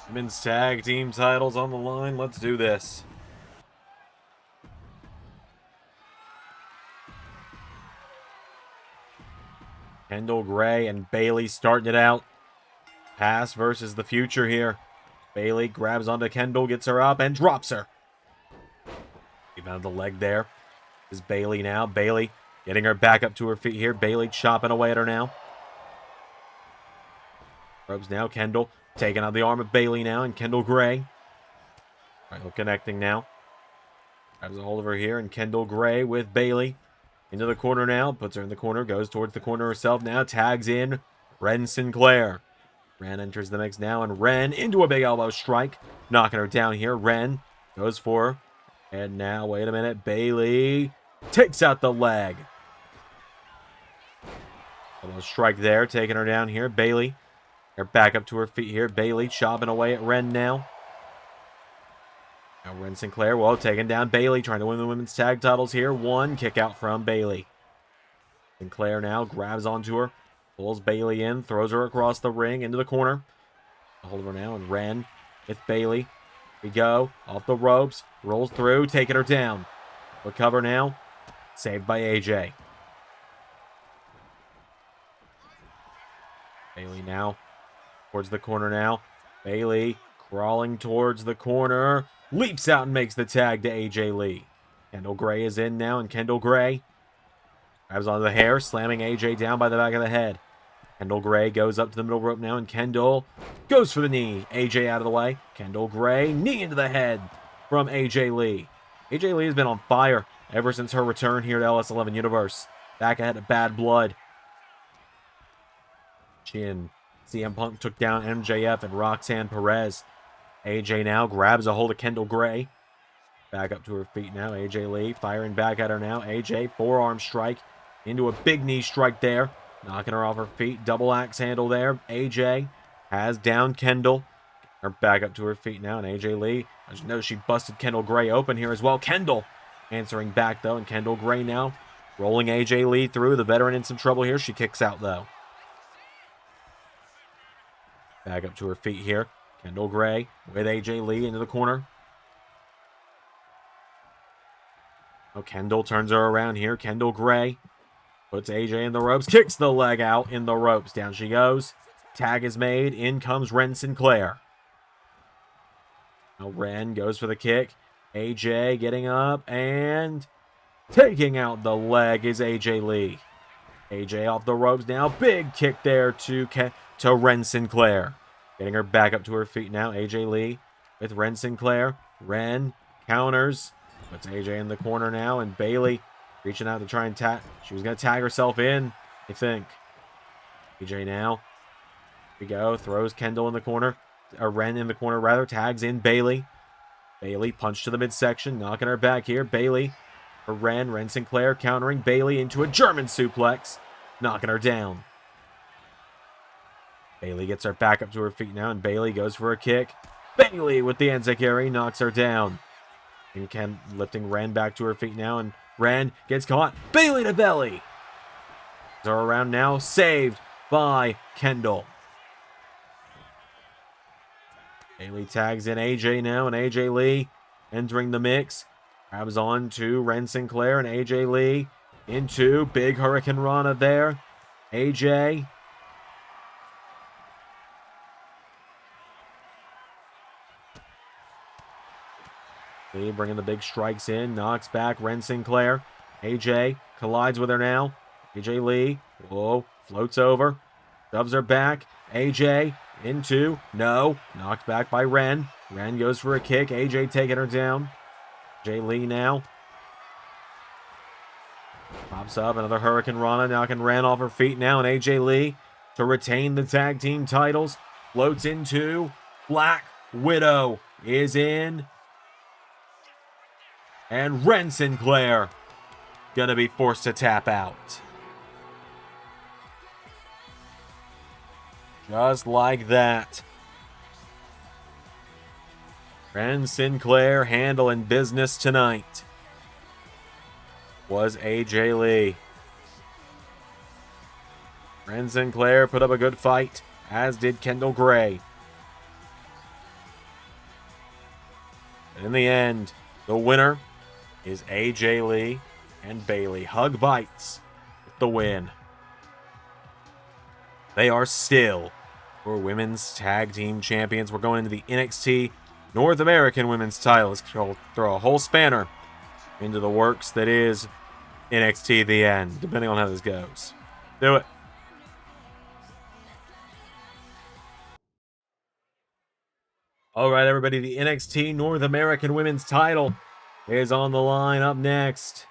Speaker 2: women's tag team titles on the line. Let's do this. Kendall Gray and Bayley starting it out. Past versus the future here. Bayley grabs onto Kendall, gets her up, and drops her. Even on the leg there is Bayley now. Bayley getting her back up to her feet here. Bayley chopping away at her now. Ropes now. Kendall taking out the arm of Bayley now, and Kendall Gray. Right, connecting now. Grabs a hold of her here, and Kendall Gray with Bayley. Into the corner now. Puts her in the corner. Goes towards the corner herself now. Tags in Ren Sinclair. Ren enters the mix now, and Ren into a big elbow strike. Knocking her down here. Ren goes for her. And now, wait a minute. Bayley takes out the leg. Elbow strike there. Taking her down here. Bayley. Her back up to her feet here. Bayley chopping away at Ren now. Now Ren Sinclair, well, taking down Bayley. Trying to win the women's tag titles here. One kick out from Bayley. Sinclair now grabs onto her. Pulls Bayley in, throws her across the ring into the corner. Hold of her now, and Ren with Bayley. We go off the ropes, rolls through, taking her down. Recover now, saved by AJ. Bayley now towards the corner now. Bayley crawling towards the corner, leaps out and makes the tag to AJ Lee. Kendall Gray is in now, and Kendall Gray grabs onto the hair, slamming AJ down by the back of the head. Kendall Gray goes up to the middle rope now, and Kendall goes for the knee. AJ out of the way. Kendall Gray, knee into the head from AJ Lee. AJ Lee has been on fire ever since her return here to LS11 Universe. Back ahead of Bad Blood. She and CM Punk took down MJF and Roxanne Perez. AJ now grabs a hold of Kendall Gray. Back up to her feet now. AJ Lee firing back at her now. AJ, forearm strike into a big knee strike there. Knocking her off her feet. Double axe handle there. AJ has down Kendall. Her back up to her feet now. And AJ Lee, as you know, she busted Kendall Gray open here as well. Kendall answering back though. And Kendall Gray now rolling AJ Lee through. The veteran in some trouble here. She kicks out though. Back up to her feet here. Kendall Gray with AJ Lee into the corner. Oh, Kendall turns her around here. Kendall Gray Puts AJ in the ropes. Kicks the leg out in the ropes. Down she goes. Tag is made. In comes Ren Sinclair. Now Ren goes for the kick. AJ getting up and taking out the leg is AJ Lee. AJ off the ropes now. Big kick there to Ren Sinclair. Getting her back up to her feet now. AJ Lee with Ren Sinclair. Ren counters. Puts AJ in the corner now. And Bayley reaching out to try and tag. She was going to tag herself in, I think. AJ now. Here we go. Throws Kendall in the corner. Ren in the corner, rather. Tags in Bayley. Bayley punch to the midsection. Knocking her back here. Bayley for Ren. Ren Sinclair countering Bayley into a German suplex. Knocking her down. Bayley gets her back up to her feet now, and Bayley goes for a kick. Bayley with the enziguri knocks her down. And Ken lifting Ren back to her feet now, and Ren gets caught. Bayley to belly. They're around now, saved by Kendall. Bayley tags in AJ now, and AJ Lee entering the mix. Grabs on to Ren Sinclair, and AJ Lee into big Hurricane Rana there. AJ. Lee bringing the big strikes in, knocks back Ren Sinclair. AJ collides with her now. AJ Lee, whoa, floats over, shoves her back. AJ into, no, knocked back by Ren. Ren goes for a kick. AJ taking her down. AJ Lee now. Pops up, another Hurricane Rana, knocking Ren off her feet now. And AJ Lee to retain the tag team titles. Floats into Black Widow is in. And Ren Sinclair gonna be forced to tap out. Just like that. Ren Sinclair handling business tonight. Was AJ Lee. Ren Sinclair put up a good fight, as did Kendall Gray. In the end, the winner is AJ Lee and Bayley. Hug Bites with the win. They are still for women's tag team champions. We're going into the NXT North American women's title. Let's throw a whole spanner into the works that is NXT The End, depending on how this goes. Do it. All right, everybody, the NXT North American women's title is on the line. Up next,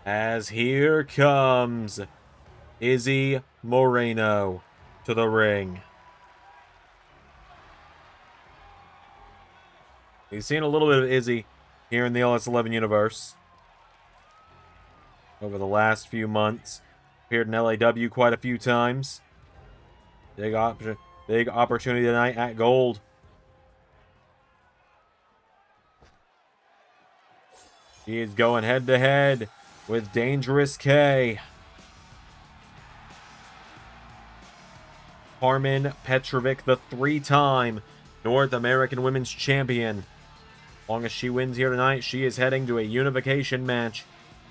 Speaker 2: as here comes Izzy Moreno to the ring. We've seen a little bit of Izzy here in the LS11 universe over the last few months. Appeared in LAW quite a few times. Big opportunity tonight at Gold. He is going head-to-head with Dangerous K. Carmen Petrovic, the three-time North American Women's Champion. As long as she wins here tonight, she is heading to a unification match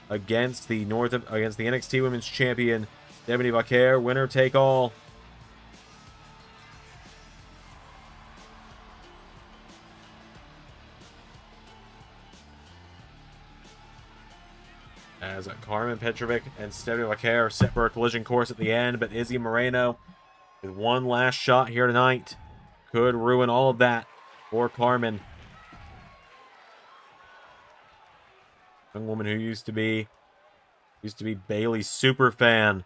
Speaker 2: against the NXT Women's Champion, Stephanie Vaquer. Winner take all. As Carmen Petrovic and Stephanie Vaquer are set for a collision course at the end, but Izzy Moreno, with one last shot here tonight, could ruin all of that for Carmen. Young woman who used to be Bayley's super fan.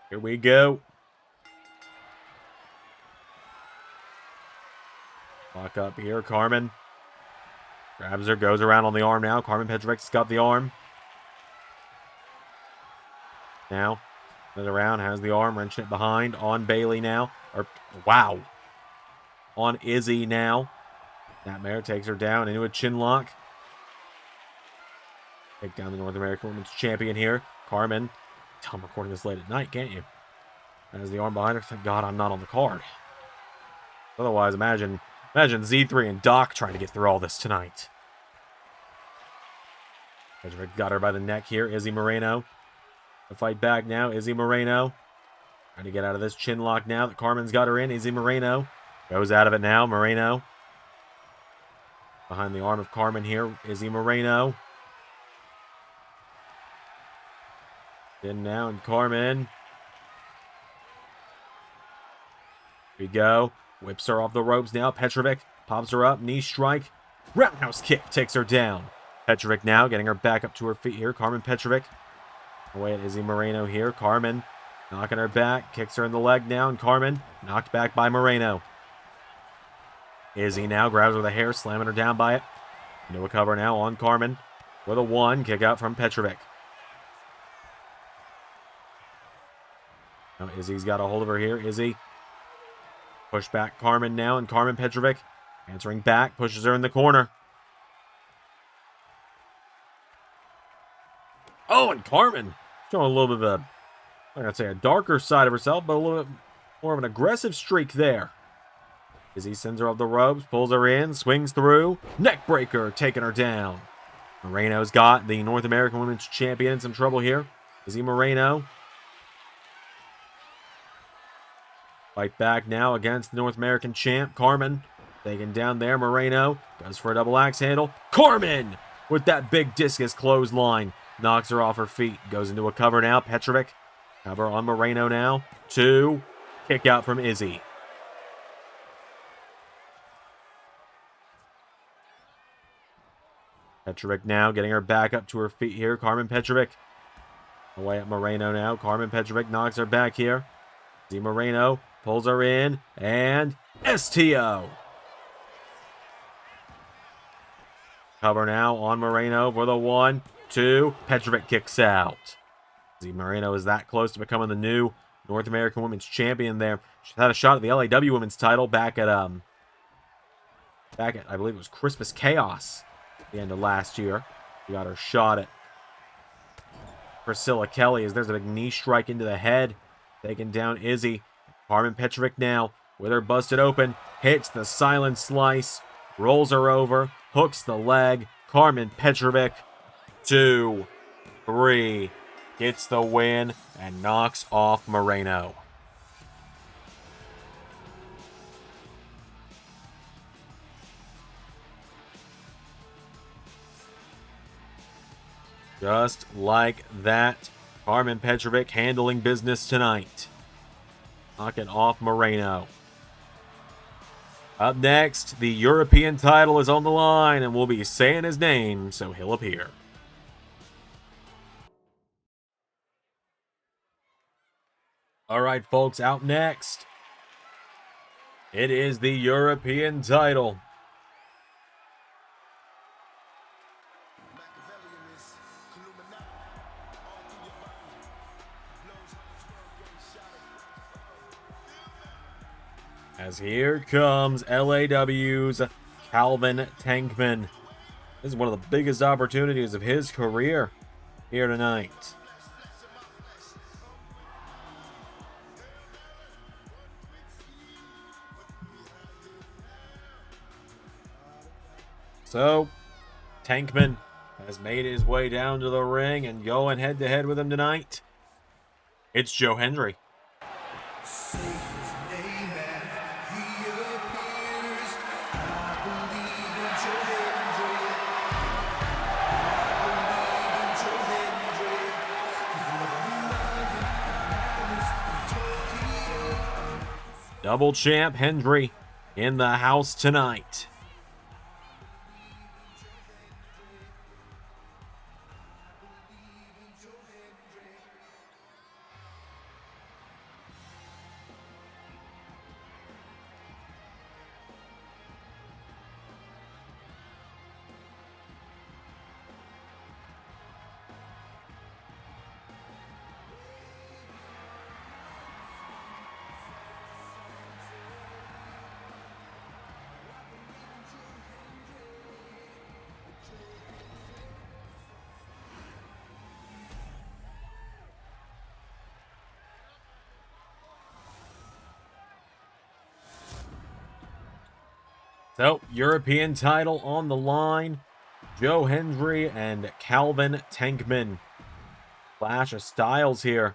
Speaker 2: Here we go. Lock up here, Carmen. Grabs her, goes around on the arm now. Carmen Petrovic's got the arm. Now, goes around, has the arm, wrenching it behind on Bayley now. Wow. On Izzy now. Nightmare takes her down into a chin lock. Take down the North American Women's Champion here. Carmen. I'm recording this late at night, can't you? Has the arm behind her. Thank God I'm not on the card. Otherwise, imagine Z3 and Doc trying to get through all this tonight. Petrovic got her by the neck here. Izzy Moreno. The fight back now. Izzy Moreno. Trying to get out of this chin lock now that Carmen's got her in. Izzy Moreno goes out of it now. Moreno. Behind the arm of Carmen here. Izzy Moreno. In now, and Carmen. Here we go. Whips her off the ropes now. Petrovic pops her up. Knee strike. Roundhouse kick takes her down. Petrovic now getting her back up to her feet here. Carmen Petrovic. Away at Izzy Moreno here. Carmen knocking her back. Kicks her in the leg now. And Carmen knocked back by Moreno. Izzy now grabs her with the hair. Slamming her down by it. Into a cover now on Carmen. With a 1. Kick out from Petrovic. Now Izzy's got a hold of her here. Izzy. Push back Carmen now. And Carmen Petrovic answering back. Pushes her in the corner. Oh, and Carmen showing a little bit of a, I'm not going to say a darker side of herself, but a little bit more of an aggressive streak there. Izzy sends her off the ropes, pulls her in, swings through. Neck breaker, taking her down. Moreno's got the North American Women's Champion in some trouble here. Izzy Moreno. Fight back now against the North American champ, Carmen. Taken down there, Moreno. Goes for a double axe handle. Carmen! With that big discus clothesline. Knocks her off her feet. Goes into a cover now. Petrovic. Cover on Moreno now. 2. Kick out from Izzy. Petrovic now getting her back up to her feet here. Carmen Petrovic. Away at Moreno now. Carmen Petrovic knocks her back here. Izzy Moreno pulls her in. And STO. Cover now on Moreno for the 1, 2. Petrovic kicks out. Izzy Moreno is that close to becoming the new North American Women's Champion there. She had a shot at the LAW Women's title back at I believe it was Christmas Chaos at the end of last year. She got her shot at Priscilla Kelly as there's a big knee strike into the head. Taking down Izzy. Carmen Petrovic now with her busted open. Hits the silent slice. Rolls her over. Hooks the leg. Carmen Petrovic. 2, 3. Gets the win and knocks off Moreno. Just like that, Carmen Petrovic handling business tonight. Knocking off Moreno. Up next, the European title is on the line, and we'll be saying his name, so he'll appear. All right, folks, out next, it is the European title. As here comes LAW's Calvin Tankman. This is one of the biggest opportunities of his career here tonight. So, Tankman has made his way down to the ring and going head-to-head with him tonight. It's Joe Hendry. Double champ Hendry in the house tonight. So, European title on the line. Joe Hendry and Calvin Tankman. Clash of styles here.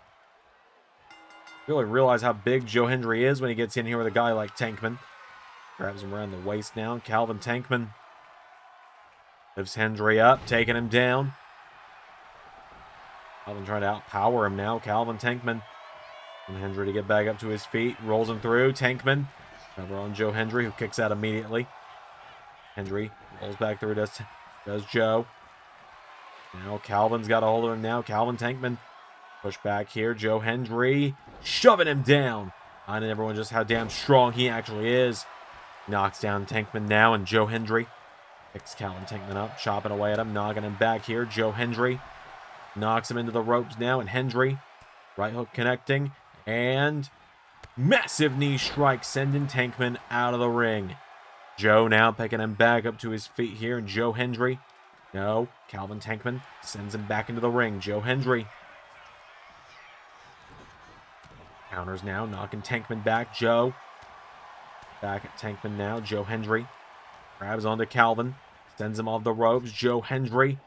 Speaker 2: Really realize how big Joe Hendry is when he gets in here with a guy like Tankman. Grabs him around the waist now. Calvin Tankman lifts Hendry up, taking him down. Calvin trying to outpower him now. Calvin Tankman. And Hendry to get back up to his feet. Rolls him through. Tankman. Cover on Joe Hendry, who kicks out immediately. Hendry rolls back through. Does Joe. Now Calvin's got a hold of him now. Calvin Tankman. Push back here. Joe Hendry shoving him down. Reminding everyone just how damn strong he actually is. Knocks down Tankman now, and Joe Hendry picks Calvin Tankman up, chopping away at him, knocking him back here. Joe Hendry knocks him into the ropes now, and Hendry right hook connecting, and massive knee strike sending Tankman out of the ring. Joe now picking him back up to his feet here, and Joe Hendry. No, Calvin Tankman sends him back into the ring. Joe Hendry counters now, knocking Tankman back. Joe back at Tankman now. Joe Hendry grabs onto Calvin, sends him off the ropes. Joe Hendry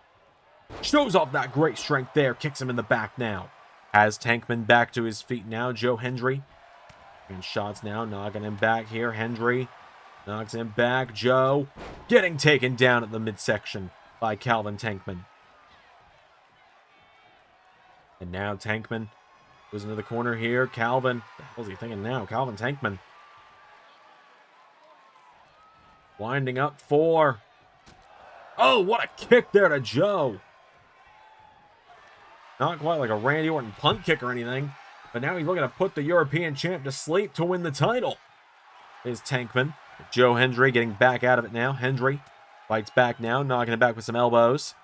Speaker 2: shows off that great strength there, kicks him in the back now. Has Tankman back to his feet now. Joe Hendry and shots now, knocking him back here. Hendry knocks him back. Joe getting taken down at the midsection by Calvin Tankman. And now Tankman goes into the corner here. Calvin, what the hell is he thinking now? Calvin Tankman winding up for... Oh, what a kick there to Joe. Not quite like a Randy Orton punt kick or anything, but now he's looking to put the European champ to sleep to win the title. Is Tankman. Joe Hendry getting back out of it now. Hendry fights back now, knocking him back with some elbows.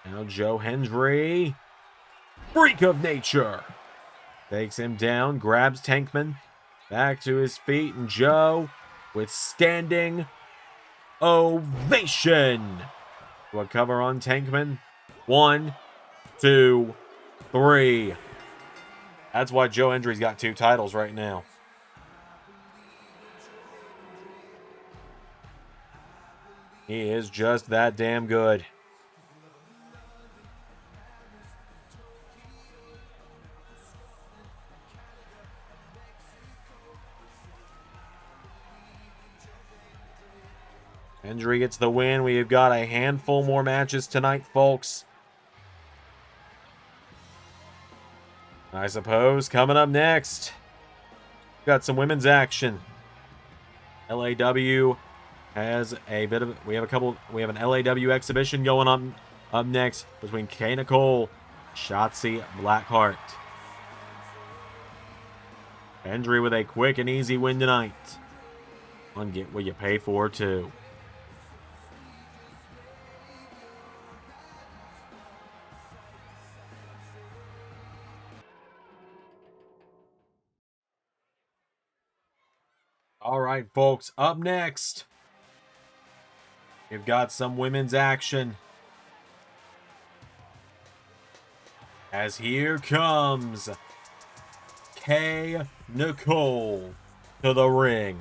Speaker 2: Now Joe Hendry, freak of nature, takes him down, grabs Tankman back to his feet, and Joe with standing ovation. To a cover on Tankman. 1, 2, 3. That's why Joe Hendry's got 2 titles right now. He is just that damn good. Hendry gets the win. We've got a handful more matches tonight, folks. I suppose coming up next, got some women's action. LAW has a bit of... We have an LAW exhibition going on up next between Nicole, Shotzi Blackheart. Hendry with a quick and easy win tonight. And get what you pay for, too. All right, folks, up next, we've got some women's action. As here comes Nicole to the ring.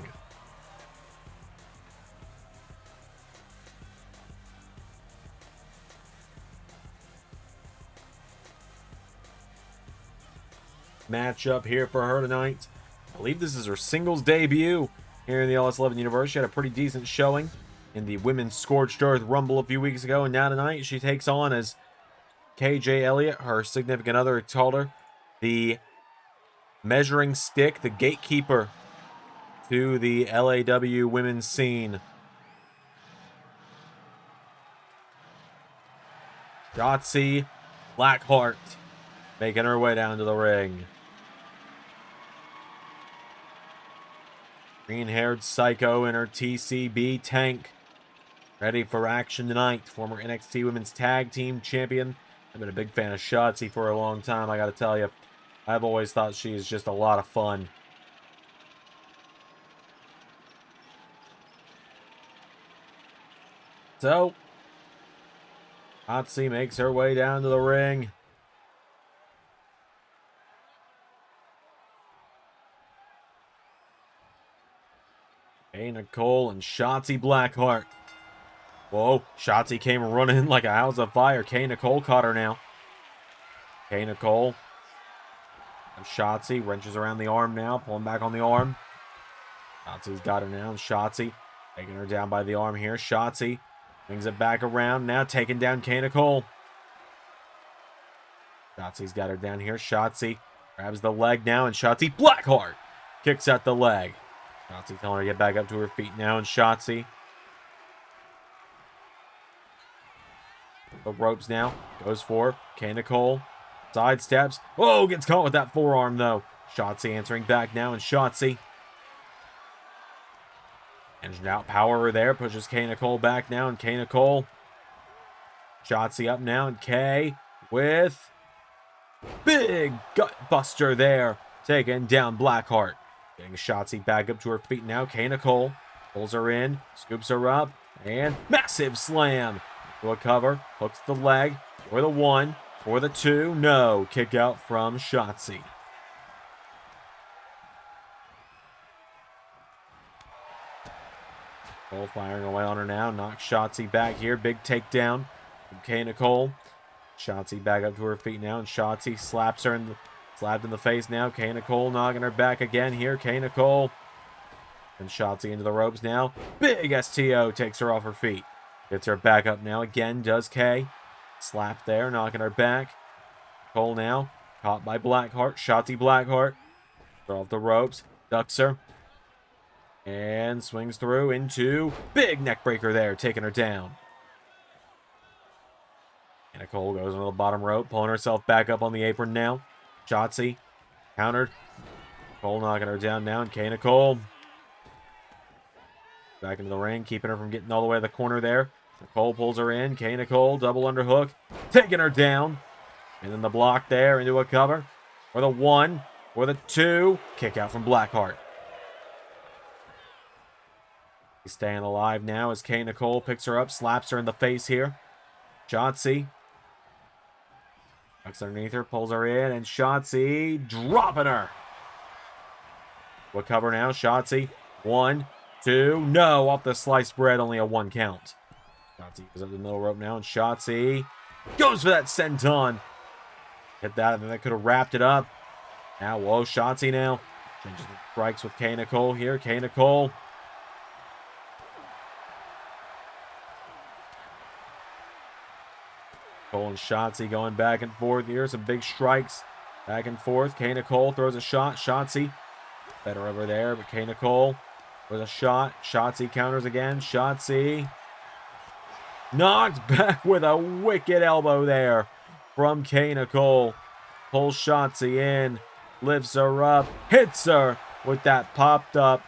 Speaker 2: Matchup here for her tonight. I believe this is her singles debut here in the LS11 universe. She had a pretty decent showing in the Women's Scorched Earth Rumble a few weeks ago, and now tonight she takes on as KJ Elliot, her significant other, told her, the measuring stick, the gatekeeper to the LAW women's scene. Shotzi Blackheart making her way down to the ring. Green-haired psycho in her TCB tank. Ready for action tonight. Former NXT Women's Tag Team Champion. I've been a big fan of Shotzi for a long time, I gotta tell you. I've always thought she is just a lot of fun. So, Shotzi makes her way down to the ring. Nicole and Shotzi Blackheart. Whoa, Shotzi came running like a house of fire. Nicole caught her now. Nicole. And Shotzi wrenches around the arm now, pulling back on the arm. Shotzi's got her now. Shotzi taking her down by the arm here. Shotzi brings it back around now, taking down Nicole. Shotzi's got her down here. Shotzi grabs the leg now, and Shotzi Blackheart kicks at the leg. Shotzi telling her to get back up to her feet now, and Shotzi the ropes now, goes for Nicole. Sidesteps. Oh, gets caught with that forearm, though. Shotzi answering back now, and Shotzi. Engine out power there. Pushes Nicole back now, and Nicole. Shotzi up now, and Kay with big gut buster there. Taking down Blackheart. Getting Shotzi back up to her feet now. Nicole pulls her in, scoops her up, and massive slam. To a cover, hooks the leg for the 1. For the 2, no. Kick out from Shotzi. Nicole firing away on her now. Knocks Shotzi back here. Big takedown from Nicole. Shotzi back up to her feet now. And Shotzi slapped in the face now. Nicole knocking her back again here. Nicole. And Shotzi into the ropes now. Big STO takes her off her feet. Gets her back up now. Again does Kay. Slap there, knocking her back. Cole now, caught by Blackheart. Shotzi Blackheart. Throw off the ropes. Ducks her. And swings through into big neck breaker there, taking her down. And Nicole goes on the bottom rope, pulling herself back up on the apron now. Shotzi countered. Cole knocking her down now, and Nicole back into the ring, keeping her from getting all the way to the corner there. Nicole pulls her in. Nicole, double underhook, taking her down. And then the block there into a cover. For the 1, for the 2. Kick out from Blackheart. He's staying alive now as Nicole picks her up, slaps her in the face here. Shotzi ducks underneath her, pulls her in, and Shotzi dropping her. We'll cover now. Shotzi, 1, 2, no, off the sliced bread, only a 1 count. Shotzi goes up the middle rope now, and Shotzi goes for that senton. Hit that, and then they could have wrapped it up. Now, whoa, Shotzi now. Changes the strikes with Nicole here. Nicole. Cole and Shotzi going back and forth here. Some big strikes back and forth. Nicole throws a shot. Shotzi better over there, but Nicole with a shot. Shotzi counters again. Shotzi knocked back with a wicked elbow there from Nicole. Pulls Shotzi in, lifts her up, hits her with that popped up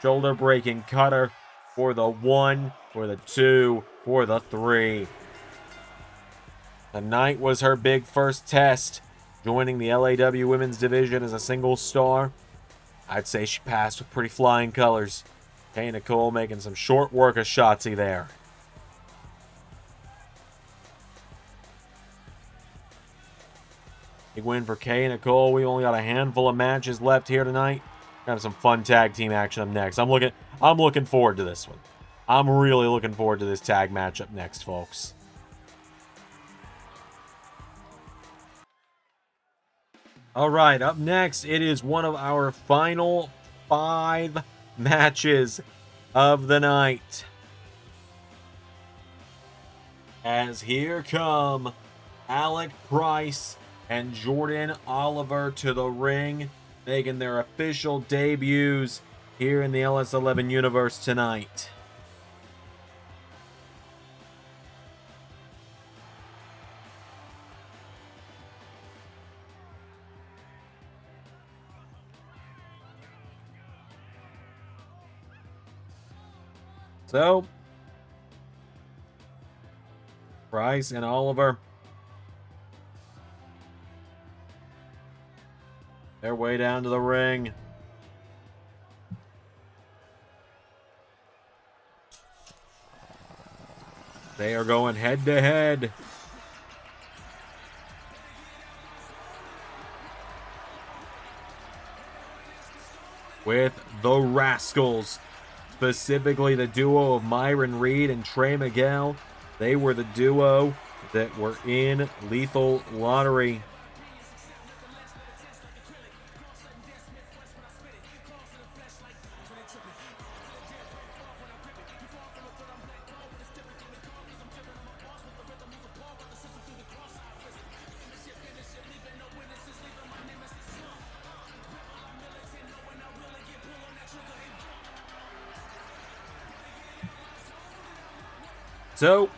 Speaker 2: shoulder breaking cutter for the 1, for the 2, for the 3. Tonight was her big first test, joining the LAW women's division as a single star. I'd say she passed with pretty flying colors. Nicole making some short work of Shotzi there. Big win for Nicole. We only got a handful of matches left here tonight. Got some fun tag team action up next. I'm looking forward to this one. I'm really looking forward to this tag matchup next, folks. All right, up next, it is one of our final 5 matches of the night. As here come Alec Price and Jordan Oliver to the ring, making their official debuts here in the LS11 universe tonight. So, Price and Oliver, their way down to the ring. They are going head to head. With the Rascals, specifically the duo of Myron Reed and Trey Miguel. They were the duo that were in Lethal Lottery. So,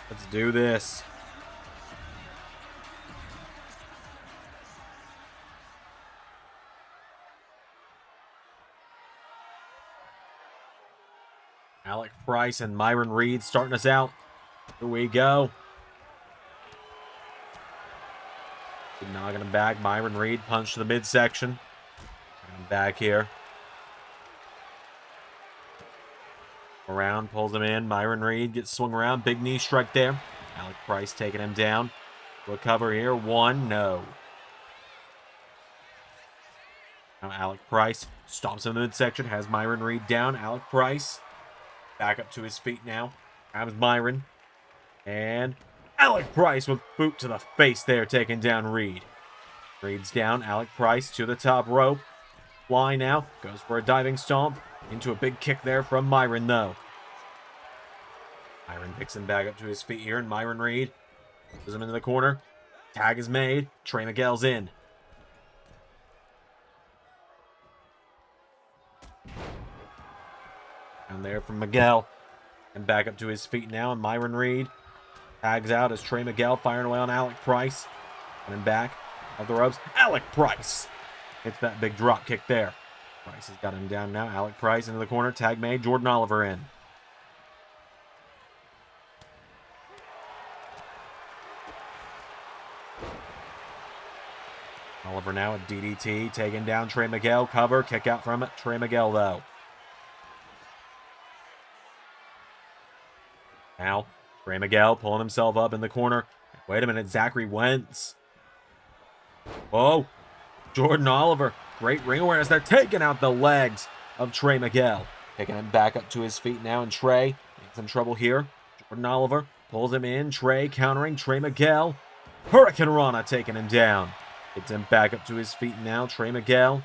Speaker 2: let's do this. Alec Price and Myron Reed starting us out. Here we go. Knocking him back. Myron Reed punch to the midsection. Knocking him back here. Around, pulls him in. Myron Reed gets swung around. Big knee strike there. Alec Price taking him down. We'll cover here. One, no. Now Alec Price stomps in the midsection. Has Myron Reed down. Alec Price back up to his feet now. Grabs Myron. And Alec Price with boot to the face there, taking down Reed. Reed's down. Alec Price to the top rope. Fly now. Goes for a diving stomp. Into a big kick there from Myron, though. Myron picks him back up to his feet here, and Myron Reed puts him into the corner. Tag is made. Trey Miguel's in. Down there from Miguel. And back up to his feet now, and Myron Reed tags out as Trey Miguel firing away on Alec Price. Coming back of the ropes. Alec Price hits that big drop kick there. Price has got him down now. Alec Price into the corner. Tag made. Jordan Oliver in. Oliver now at DDT. Taking down Trey Miguel. Cover. Kick out from it. Trey Miguel, though. Now, Trey Miguel pulling himself up in the corner. Wait a minute. Zachary Wentz. Whoa. Jordan Oliver. Great ring awareness. They're taking out the legs of Trey Miguel. Taking him back up to his feet now. And Trey in some trouble here. Jordan Oliver pulls him in. Trey countering. Trey Miguel. Hurricane Rana taking him down. Gets him back up to his feet now. Trey Miguel.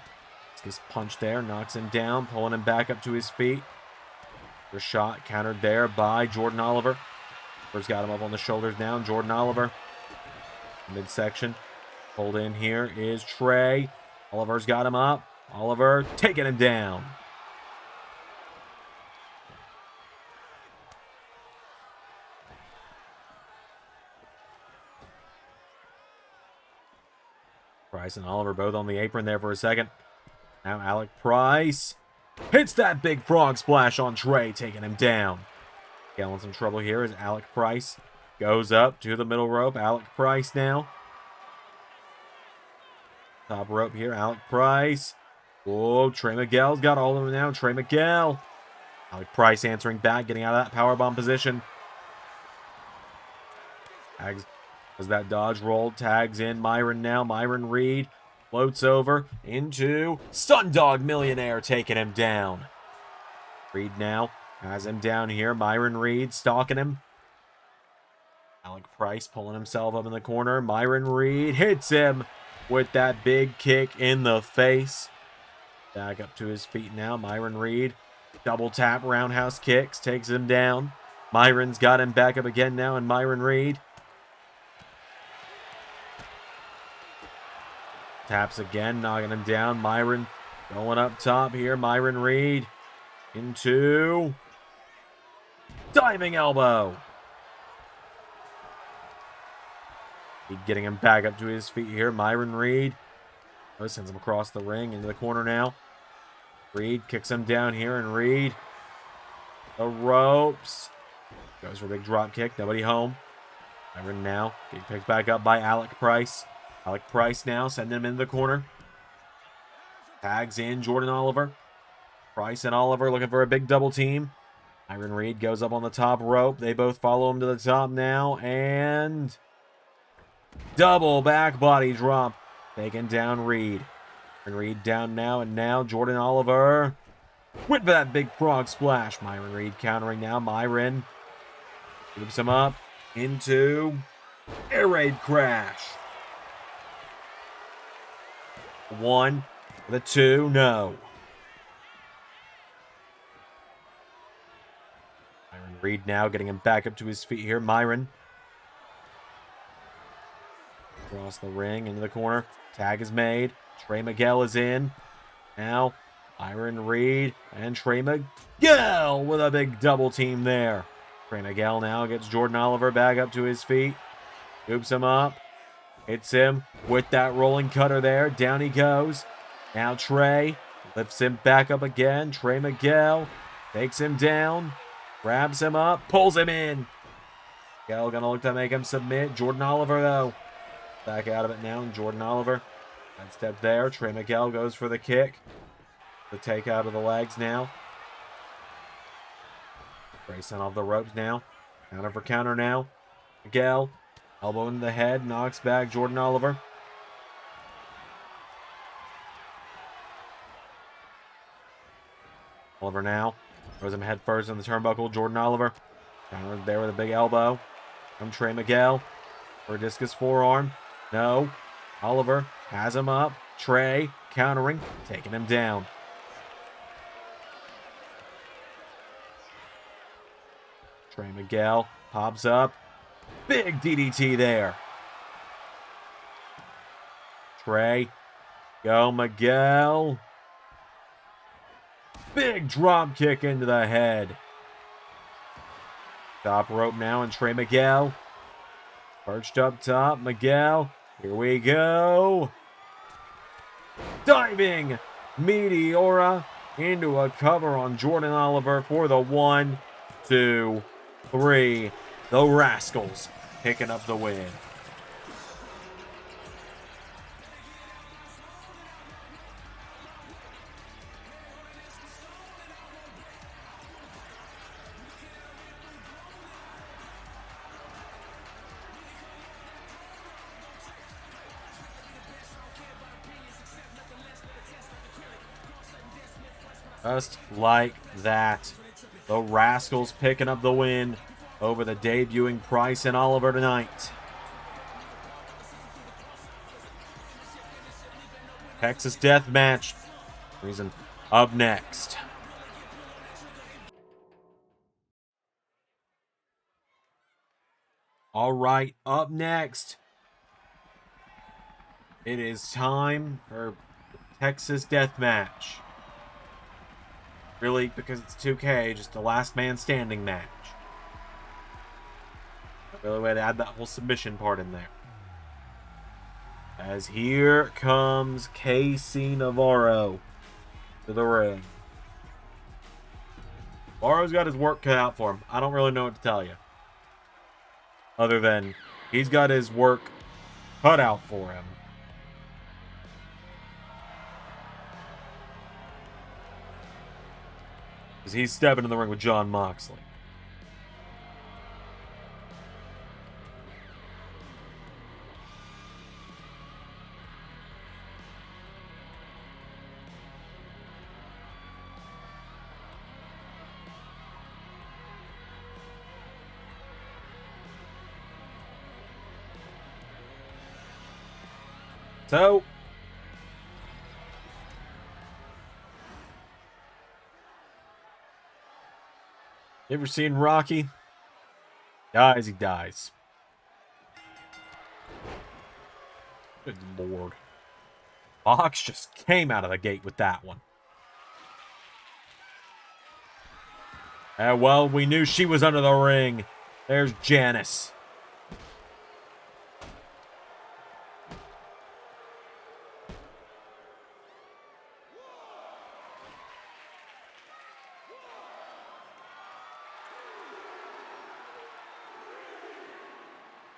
Speaker 2: Gets punch there. Knocks him down. Pulling him back up to his feet. The shot countered there by Jordan Oliver. Oliver's got him up on the shoulders now. Jordan Oliver. Midsection. Pulled in here is Trey. Oliver's got him up. Oliver taking him down. Price and Oliver both on the apron there for a second. Now Alec Price hits that big frog splash on Trey, taking him down. Getting some trouble here as Alec Price goes up to the middle rope. Alec Price now. Top rope here, Alec Price. Oh, Trey Miguel's got all of them now. Trey Miguel. Alec Price answering back, getting out of that powerbomb position. Tags as that dodge roll. Tags in Myron now. Myron Reed floats over into Sundog Millionaire, taking him down. Reed now has him down here. Myron Reed stalking him. Alec Price pulling himself up in the corner. Myron Reed hits him with that big kick in the face. Back up to his feet now. Myron Reed. Double tap roundhouse kicks. Takes him down. Myron's got him back up again now. And Myron Reed taps again. Knocking him down. Myron going up top here. Myron Reed into diving elbow. Getting him back up to his feet here. Myron Reed. Oh, sends him across the ring into the corner now. Reed kicks him down here, and Reed. The ropes. Goes for a big drop kick. Nobody home. Myron now getting picked back up by Alec Price. Alec Price now sending him into the corner. Tags in Jordan Oliver. Price and Oliver looking for a big double team. Myron Reed goes up on the top rope. They both follow him to the top now. And double back body drop. Taking down Reed. Myron Reed down now. And now Jordan Oliver went for that big frog splash. Myron Reed countering now. Myron moves him up into air raid crash. 1 with a 2. No. Myron Reed now getting him back up to his feet here. Myron. Across the ring into the corner. Tag is made. Trey Miguel is in. Now, Myron Reed and Trey Miguel with a big double team there. Trey Miguel now gets Jordan Oliver back up to his feet. Scoops him up. Hits him with that rolling cutter there. Down he goes. Now Trey lifts him back up again. Trey Miguel takes him down. Grabs him up. Pulls him in. Miguel gonna look to make him submit. Jordan Oliver though. Back out of it now. And Jordan Oliver. That step there. Trey Miguel goes for the kick. The take out of the legs now. Trey sent off the ropes now. Counter for counter now. Miguel. Elbow in the head. Knocks back Jordan Oliver. Oliver now. Throws him head first in the turnbuckle. Jordan Oliver. Counter there with a big elbow. From Trey Miguel. For a discus forearm. No. Oliver has him up. Trey countering. Taking him down. Trey Miguel pops up. Big DDT there. Trey. Go Miguel. Big drop kick into the head. Top rope now and Trey Miguel. Perched up top. Miguel. Here we go. Diving Meteora into a cover on Jordan Oliver for the 1, 2, 3. The Rascals picking up the win. Just like that. The Rascals picking up the win over the debuting Price and Oliver tonight. Texas Death Match. Reason up next. All right, up next. It is time for the Texas Death Match. Really, because it's 2K, just a last man standing match. Really way to add that whole submission part in there. As here comes KC Navarro to the ring. Navarro's got his work cut out for him. I don't really know what to tell you. Other than he's got his work cut out for him. Because he's stepping in the ring with Jon Moxley. So, you ever seen Rocky? Dies, he dies. Good lord. Fox just came out of the gate with that one. Well, we knew she was under the ring. There's Janice.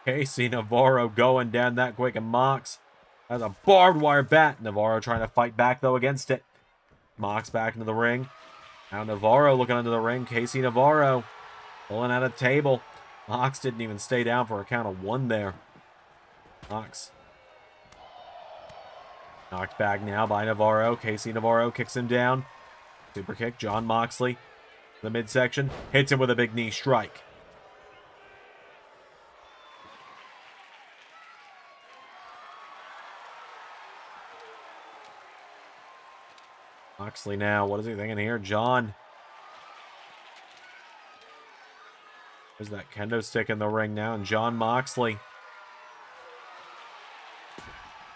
Speaker 2: KC Navarro going down that quick, and Mox has a barbed wire bat. Navarro trying to fight back, though, against it. Mox back into the ring. Now Navarro looking under the ring. Casey Navarro pulling out a table. Mox didn't even stay down for a count of 1 there. Mox knocked back now by Navarro. Casey Navarro kicks him down. Super kick. John Moxley, the midsection, hits him with a big knee strike. Moxley now, what is he thinking here? John. There's that kendo stick in the ring now, and John Moxley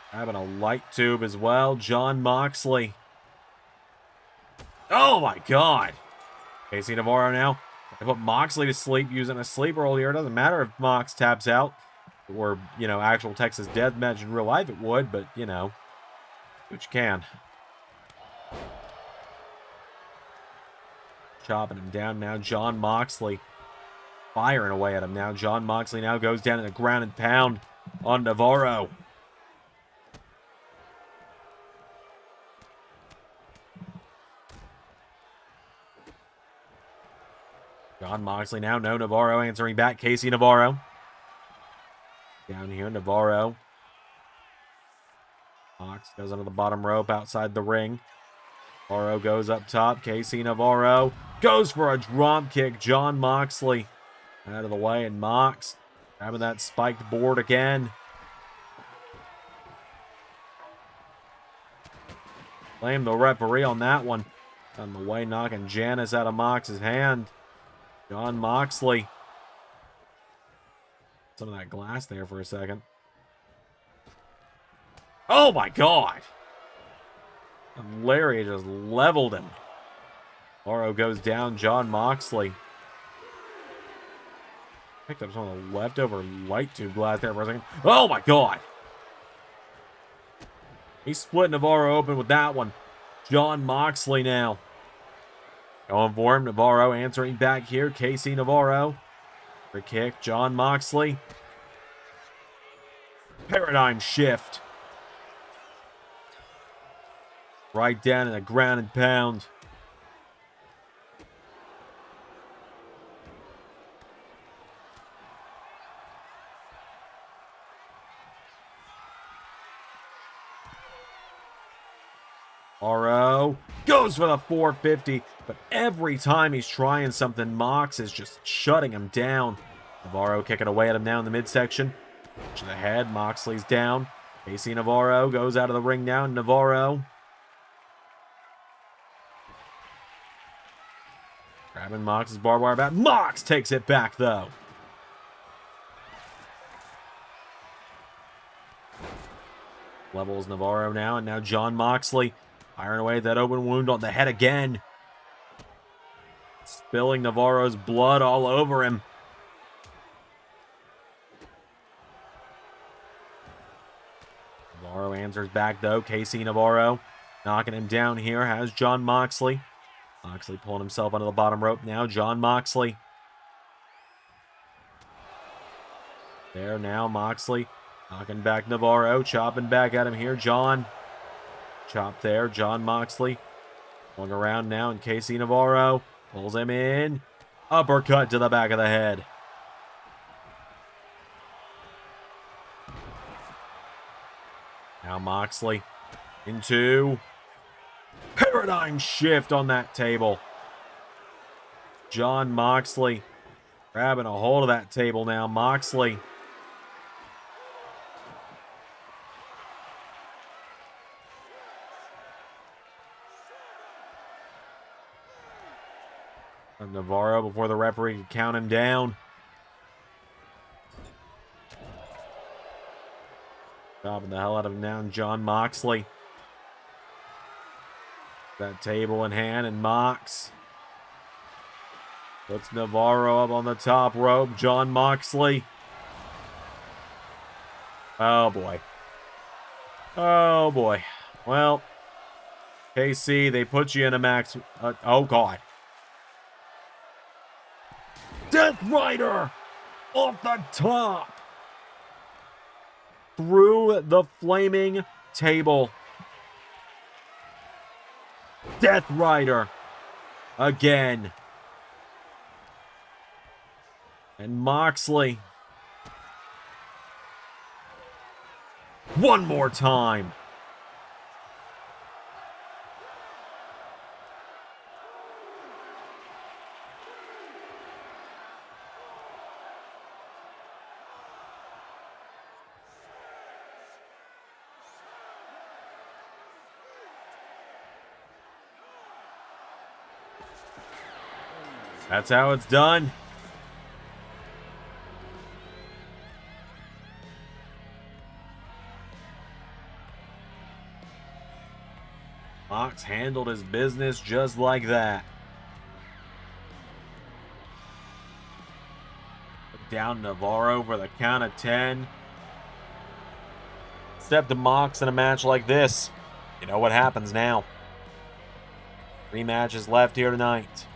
Speaker 2: having a light tube as well. John Moxley. Oh my God. Casey Navarro now. I put Moxley to sleep using a sleeper earlier. It doesn't matter if Mox taps out or, you know, actual Texas death match in real life. It would, but, you know, do what you can. Chopping him down now. John Moxley firing away at him now. John Moxley now goes down in a ground and pound on Navarro. John Moxley now, no Navarro answering back. Casey Navarro. Down here, Navarro. Mox goes under the bottom rope outside the ring. Navarro goes up top. Casey Navarro goes for a drop kick. John Moxley out of the way, and Mox grabbing that spiked board again. Blame the referee on that one. On the way, knocking Janice out of Mox's hand. John Moxley. Some of that glass there for a second. Oh my God. And Larry just leveled him. Oro goes down. John Moxley picked up some of the leftover light tube glass there for a second. Oh my God. He split Navarro open with that one. John Moxley now. Going for him. Navarro answering back here. Casey Navarro. Free kick. John Moxley. Paradigm shift. Right down in the ground and pound. RO goes for the 450, but every time he's trying something, Mox is just shutting him down. Navarro kicking away at him now in the midsection. To the head, Moxley's down. Casey Navarro goes out of the ring now. Navarro grabbing Mox's barbed wire bat. Mox takes it back though. Levels Navarro now, and now John Moxley firing away that open wound on the head again. Spilling Navarro's blood all over him. Navarro answers back though. Casey Navarro knocking him down here. Has John Moxley. Moxley pulling himself onto the bottom rope now. John Moxley. There now, Moxley knocking back Navarro. Chopping back at him here. John. Chop there. John Moxley going around now, and Casey Navarro pulls him in. Uppercut to the back of the head. Now Moxley into paradigm shift on that table. John Moxley grabbing a hold of that table now. Moxley Navarro before the referee could count him down. Chopping the hell out of him now. John Moxley. That table in hand, and Mox puts Navarro up on the top rope. John Moxley. Oh boy. Oh boy. Well, KC, they put you in a max. Oh God. Death Rider off the top through the flaming table. Death Rider again. And Moxley. One more time. That's how it's done. Mox handled his business just like that. Down Navarro for the count of 10. Step to Mox in a match like this. You know what happens now. 3 matches left here tonight.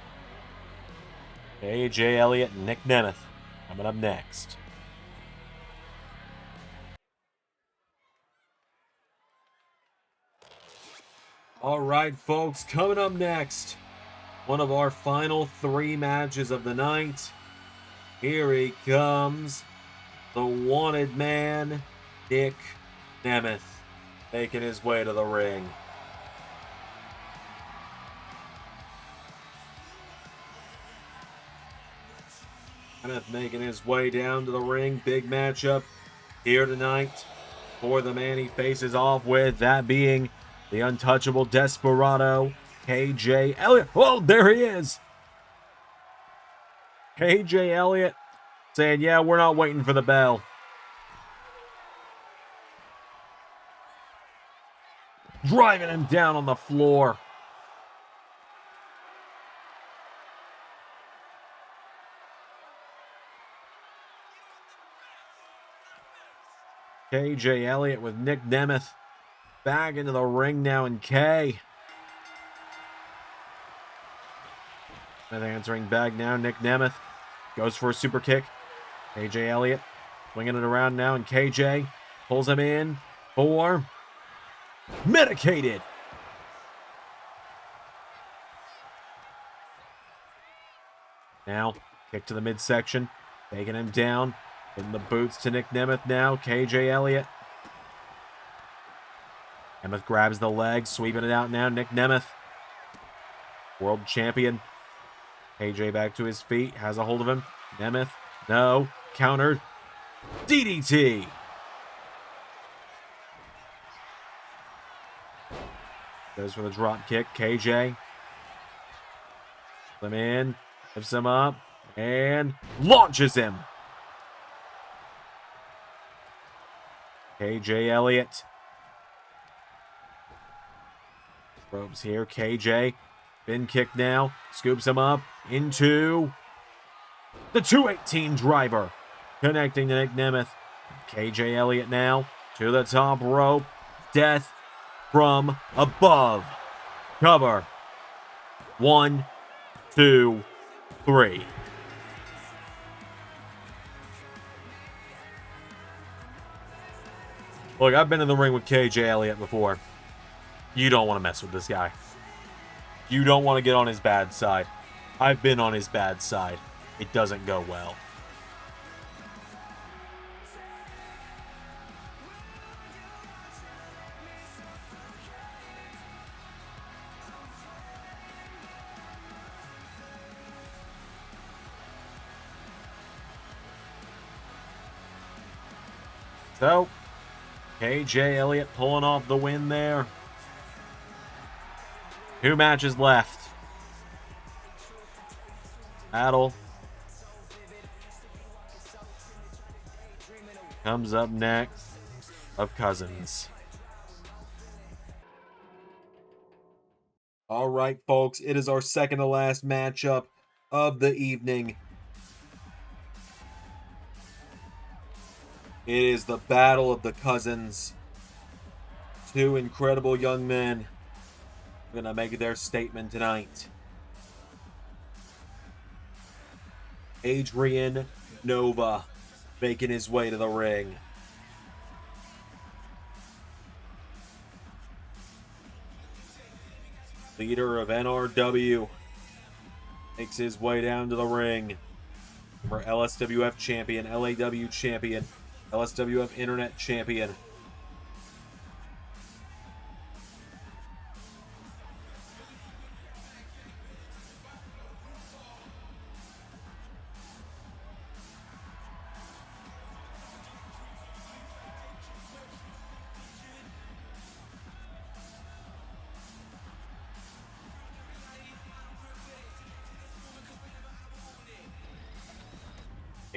Speaker 2: AJ Elliott and Nick Nemeth coming up next. All right, folks, coming up next, one of our final 3 matches of the night. Here he comes, the wanted man, Nick Nemeth, making his way to the ring. Nemeth making his way down to the ring. Big matchup here tonight for the man he faces off with, that being the untouchable Desperado, KJ Elliott. Oh, there he is. KJ Elliott saying, yeah, we're not waiting for the bell. Driving him down on the floor. KJ Elliott with Nick Nemeth back into the ring now, and K. Answering back now, Nick Nemeth goes for a super kick. KJ Elliott swinging it around now, and KJ pulls him in for medicated. Now, kick to the midsection, taking him down. Putting the boots to Nick Nemeth now. KJ Elliott. Nemeth grabs the leg, sweeping it out now. Nick Nemeth, world champion. KJ back to his feet, has a hold of him. Nemeth, no, countered. DDT. Goes for the drop kick. KJ. Put him in, lifts him up, and launches him. KJ Elliott. Ropes here. KJ. Bin kick now. Scoops him up into the 218 driver. Connecting to Nick Nemeth. KJ Elliott now to the top rope. Death from above. Cover. 1, 2, 3. Look, I've been in the ring with KJ Elliott before. You don't want to mess with this guy. You don't want to get on his bad side. I've been on his bad side. It doesn't go well. So, KJ Elliott pulling off the win there. 2 matches left. Battle comes up next of Cousins. All right, folks, it is our second to last matchup of the evening. It is the Battle of the Cousins. 2 incredible young men going to make their statement tonight. Adrian Nova making his way to the ring. Leader of NRW, makes his way down to the ring. For LSWF champion, LAW champion, LSWF Internet champion.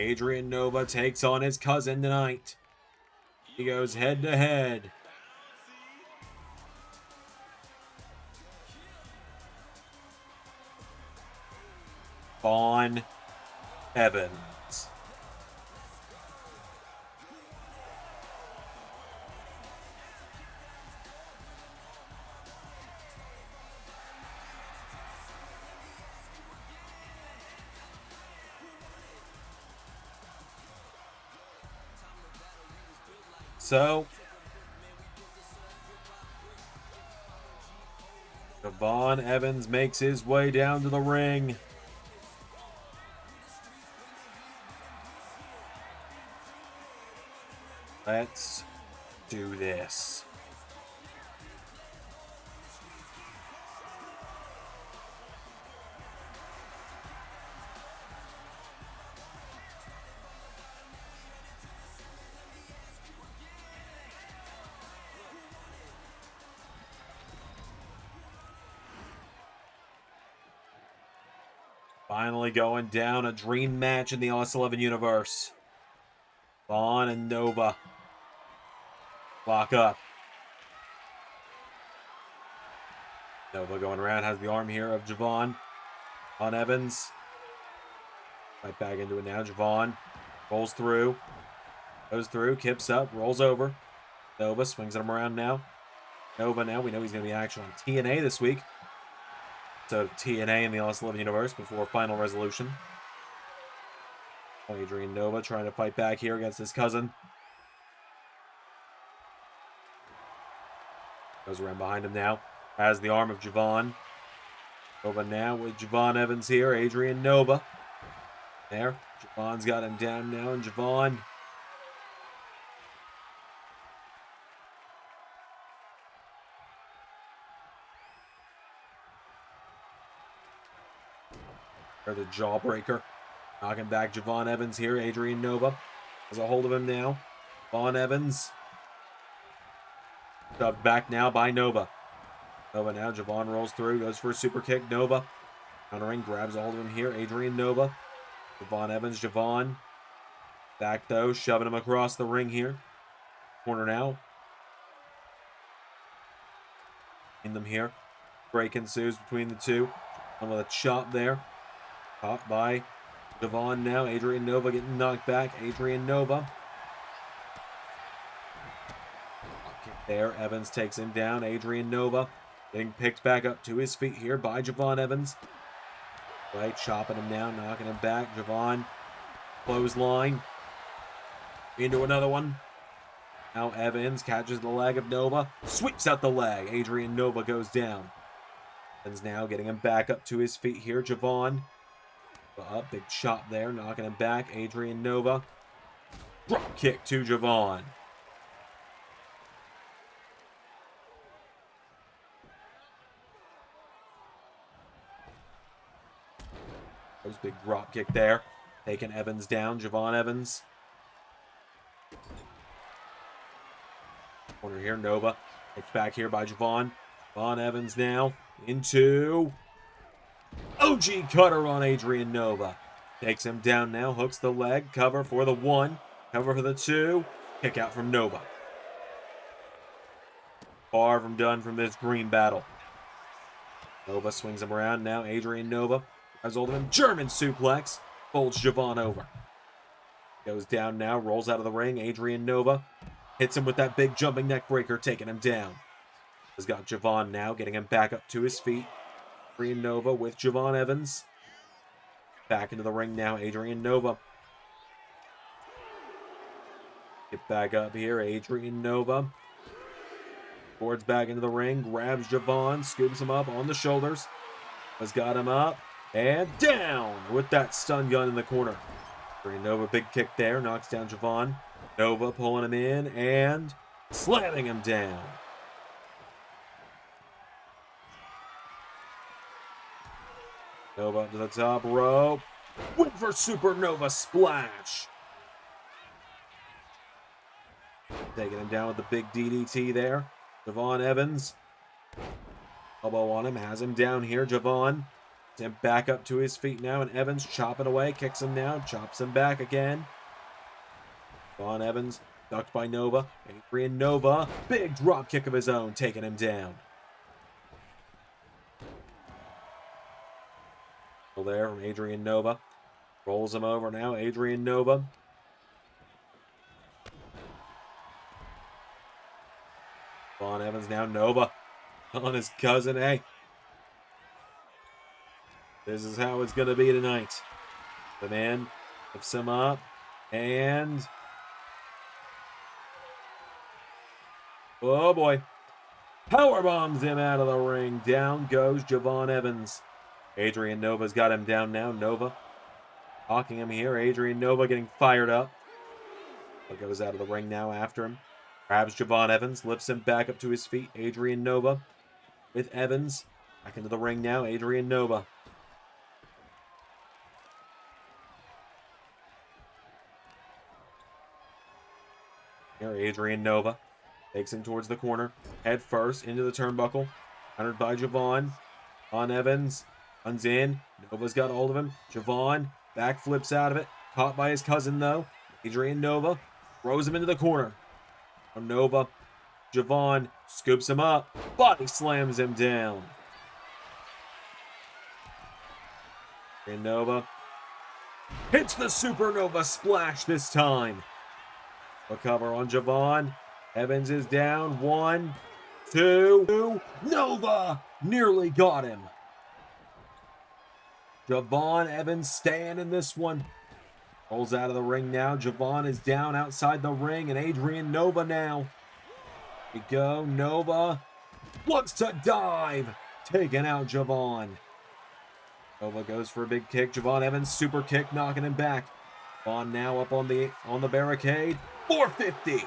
Speaker 2: Adrian Nova takes on his cousin tonight. He goes head to head. Vaughn Evans. So, Vaughn Evans makes his way down to the ring. Let's do this. Finally going down, a dream match in the LS11 universe. Vaughn and Nova lock up. Nova going around, has the arm here of Javon. On Evans. Right back into it now. Javon rolls through. Goes through, kips up, rolls over. Nova swings him around now. Nova now, we know he's going to be in action on TNA this week. So TNA in the LS11 universe before final resolution. Adrian Nova trying to fight back here against his cousin. Goes around behind him now. Has the arm of Javon. Nova now with Javon Evans here. Adrian Nova. There. Javon's got him down now. And Javon. Or the jawbreaker. Knocking back Javon Evans here. Adrian Nova has a hold of him now. Vaughn Evans. Shoved back now by Nova. Nova now. Javon rolls through. Goes for a super kick. Nova. Countering. Grabs a hold of him here. Adrian Nova. Javon Evans. Javon. Back though. Shoving him across the ring here. Corner now. In them here. Break ensues between the two. And with a chop there. Caught by Javon now. Adrian Nova getting knocked back. Adrian Nova. Kick there. Evans takes him down. Adrian Nova getting picked back up to his feet here by Javon Evans. Right, chopping him down, knocking him back. Javon, clothesline. Into another one. Now Evans catches the leg of Nova. Sweeps out the leg. Adrian Nova goes down. Evans now getting him back up to his feet here. Javon. Up, big chop there, knocking him back. Adrian Nova. Drop kick to Javon. There's big drop kick there. Taking Evans down. Javon Evans. Corner here, Nova. It's back here by Javon. Javon Evans now into OG cutter on Adrian Nova. Takes him down now. Hooks the leg. Cover for the 1. Cover for the 2. Kick out from Nova. Far from done from this green battle. Nova swings him around now. Adrian Nova has hold of him. German suplex. Folds Javon over. Goes down now. Rolls out of the ring. Adrian Nova hits him with that big jumping neck breaker, taking him down. Has got Javon now, getting him back up to his feet. Adrian Nova with Javon Evans. Back into the ring now, Adrian Nova. Get back up here, Adrian Nova. Boards back into the ring, grabs Javon, scoops him up on the shoulders. Has got him up. And down with that stun gun in the corner. Nova, big kick there, knocks down Javon. Nova pulling him in and slamming him down. Nova up to the top rope. Went for Supernova Splash. Taking him down with the big DDT there. Javon Evans. Elbow on him, has him down here. Javon. Him back up to his feet now, and Evans chopping away, kicks him down, chops him back again. Javon Evans, ducked by Nova. Adrian Nova, big drop kick of his own, taking him down. There from Adrian Nova. Rolls him over now, Adrian Nova. Javon Evans now, Nova on his cousin. Hey, this is how it's going to be tonight. The man lifts him up and... oh boy. Power bombs him out of the ring. Down goes Javon Evans. Adrian Nova's got him down now. Nova talking him here. Adrian Nova getting fired up. But goes out of the ring now after him. Grabs Javon Evans. Lifts him back up to his feet. Adrian Nova with Evans. Back into the ring now. Adrian Nova. Here, Adrian Nova takes him towards the corner. Head first into the turnbuckle. Countered by Javon. On Evans. Runs in. Nova's got hold of him. Javon backflips out of it. Caught by his cousin, though. Adrian Nova throws him into the corner. Nova. Javon scoops him up. Body slams him down. Adrian Nova hits the Supernova Splash this time. A cover on Javon. Evans is down. 1, 2. Nova nearly got him. Javon Evans staying in this one. Rolls out of the ring now. Javon is down outside the ring, and Adrian Nova now. Here we go. Nova wants to dive. Taking out Javon. Nova goes for a big kick. Javon Evans super kick, knocking him back. Javon now up on the barricade. 450.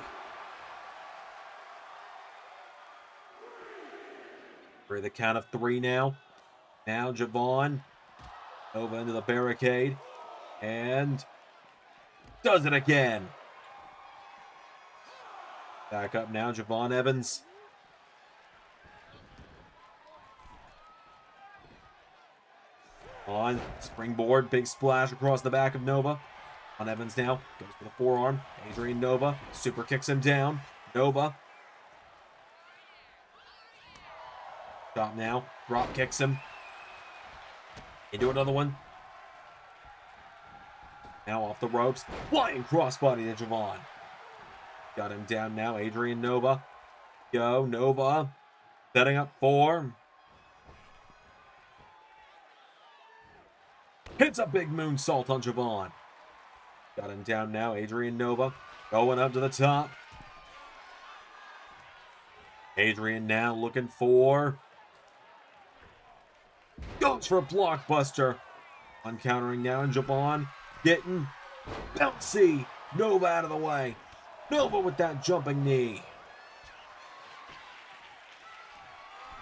Speaker 2: For the count of 3 now. Now Javon. Nova into the barricade. And does it again. Back up now, Javon Evans. On springboard, big splash across the back of Nova. On Evans now, goes for the forearm. Adrian Nova super kicks him down. Nova. Stop now, drop kicks him. Into another one. Now off the ropes. Flying crossbody to Javon. Got him down now. Adrian Nova. Go. Nova. Setting up for. Hits a big moonsault on Javon. Got him down now. Adrian Nova. Going up to the top. Adrian now looking for. Goes for a blockbuster. On countering now. And Javon getting bouncy. Nova out of the way. Nova with that jumping knee.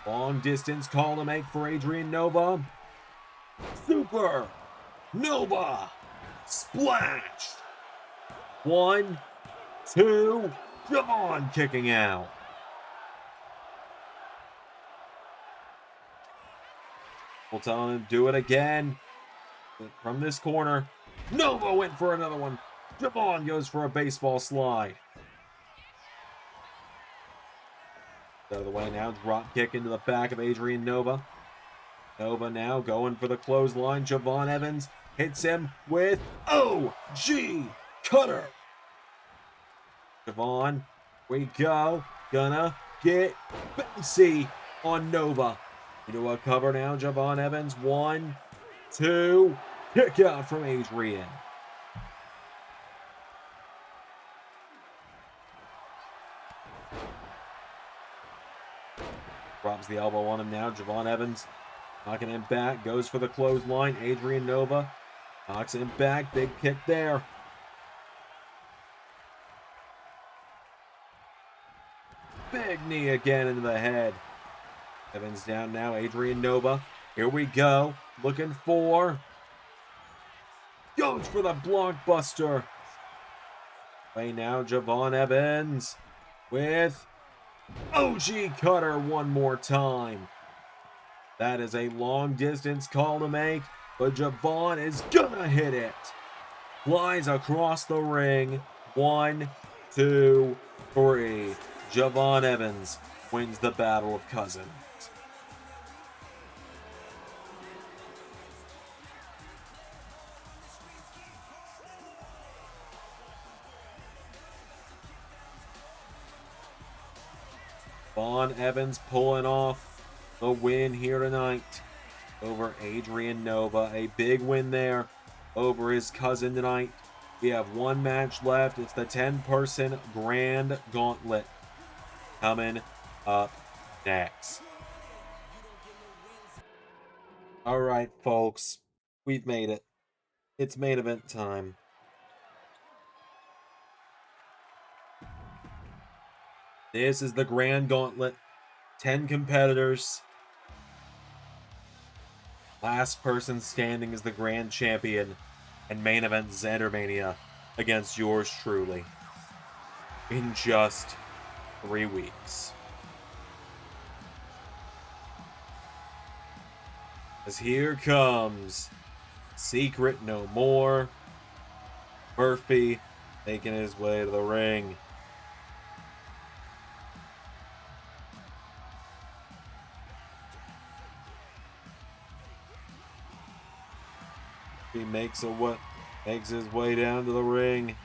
Speaker 2: Long distance call to make for Adrian Nova. Super Nova Splash. 1, 2. Javon kicking out. We'll tell him to do it again. From this corner. Nova went for another one. Javon goes for a baseball slide. Out of the way now. Drop kick into the back of Adrian Nova. Nova now going for the clothesline. Javon Evans hits him with OG Cutter. Javon, we go. Gonna get bouncy on Nova. Into a cover now. Javon Evans. 1, 2. Kick out from Adrian. Drops the elbow on him now. Javon Evans Knocking him back. Goes for the clothesline. Adrian Nova knocks him back. Big kick there. Big knee again into the head. Evans down now. Adrian Nova. Here we go. Looking for. Goes for the blockbuster. Play now. Javon Evans with OG Cutter one more time. That is a long distance call to make, but Javon is gonna hit it. Flies across the ring. 1, 2, 3. Javon Evans wins the Battle of Cousins. Vaughn Evans pulling off the win here tonight over Adrian Nova. A big win there over his cousin tonight. We have one match left. It's the 10-person Grand Gauntlet coming up next. All right, folks. We've made it. It's main event time. This is the Grand Gauntlet. 10 competitors. Last person standing is the Grand Champion. And main event Xandermania against yours truly. In just 3 weeks. As here comes Secret No More. Murphy making his way to the ring. He makes his way down to the ring.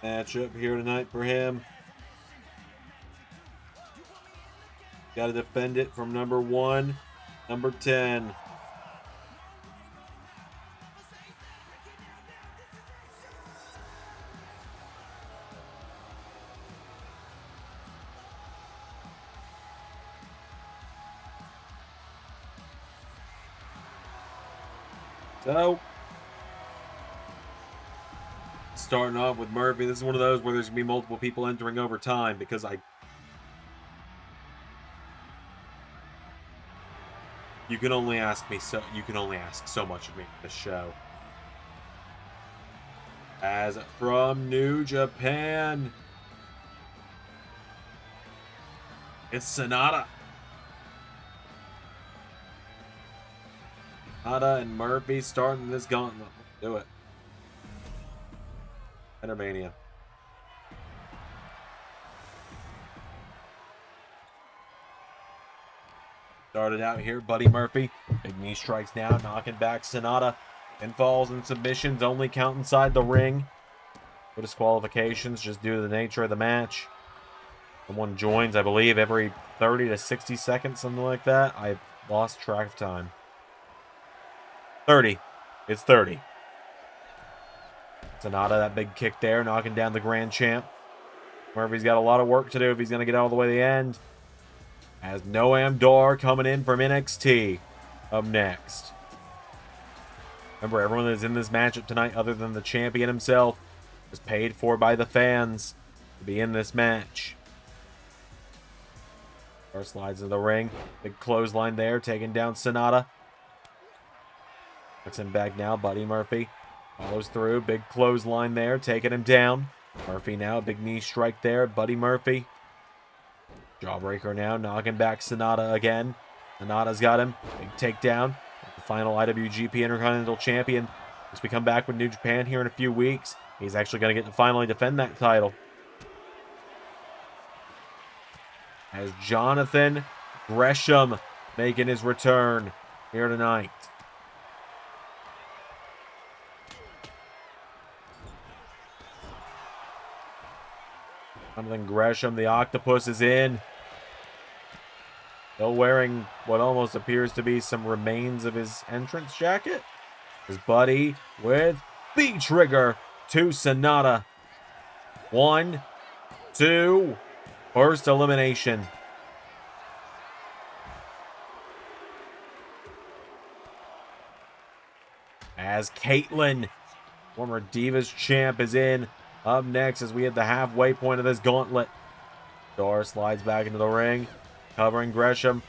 Speaker 2: Matchup here tonight for him. Got to defend it from number 1, number 10. So, starting off with Murphy. This is one of those where there's going to be multiple people entering over time because you can only ask so much of me for this show. As from New Japan, it's Sonata. Sonata and Murphy starting this gauntlet. Let's do it. Entermania. Started out here, Buddy Murphy. Big knee strikes down, knocking back Sonata. Pinfalls and submissions only count inside the ring. For disqualifications, just due to the nature of the match. Someone joins, I believe, every 30 to 60 seconds, something like that. I lost track of time. 30. It's 30. Sonata, that big kick there, knocking down the Grand Champ. Murphy's got a lot of work to do if he's going to get all the way to the end. As Noam Dar coming in from NXT up next. Remember, everyone that's in this matchup tonight, other than the champion himself, was paid for by the fans to be in this match. First slides into the ring. Big clothesline there, taking down Sonata. Puts him back now, Buddy Murphy. Follows through, big clothesline there, taking him down. Murphy now, big knee strike there, Buddy Murphy. Jawbreaker now, knocking back Sonata again. Sonata's got him, big takedown. The final IWGP Intercontinental Champion. As we come back with New Japan here in a few weeks, he's actually going to get to finally defend that title. As Jonathan Gresham making his return here tonight. Jonathan Gresham, the octopus, is in. Still wearing what almost appears to be some remains of his entrance jacket. His buddy with B-Trigger to Sonata. 1, 2, First elimination. As Caitlyn, former Divas champ, is in. Up next as we hit the halfway point of this gauntlet. Dar slides back into the ring. Covering Gresham.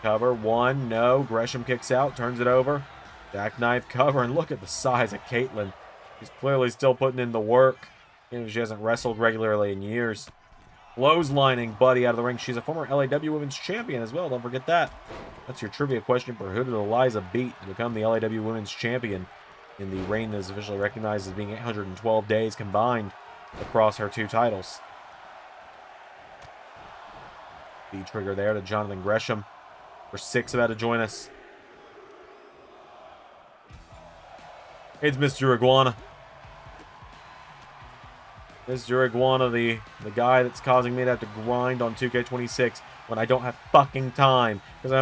Speaker 2: Cover. One. No. Gresham kicks out. Turns it over. Jackknife cover. And look at the size of Caitlyn. She's clearly still putting in the work. Even if she hasn't wrestled regularly in years. Clotheslining Buddy out of the ring. She's a former LAW Women's Champion as well. Don't forget that. That's your trivia question for who did Eliza beat to become the LAW Women's Champion in the reign that is officially recognized as being 812 days combined across her two titles. V-trigger there to Jonathan Gresham. For 6 about to join us. It's Mr. Iguana. Mr. Iguana, the guy that's causing me to have to grind on 2K26 when I don't have fucking time. Because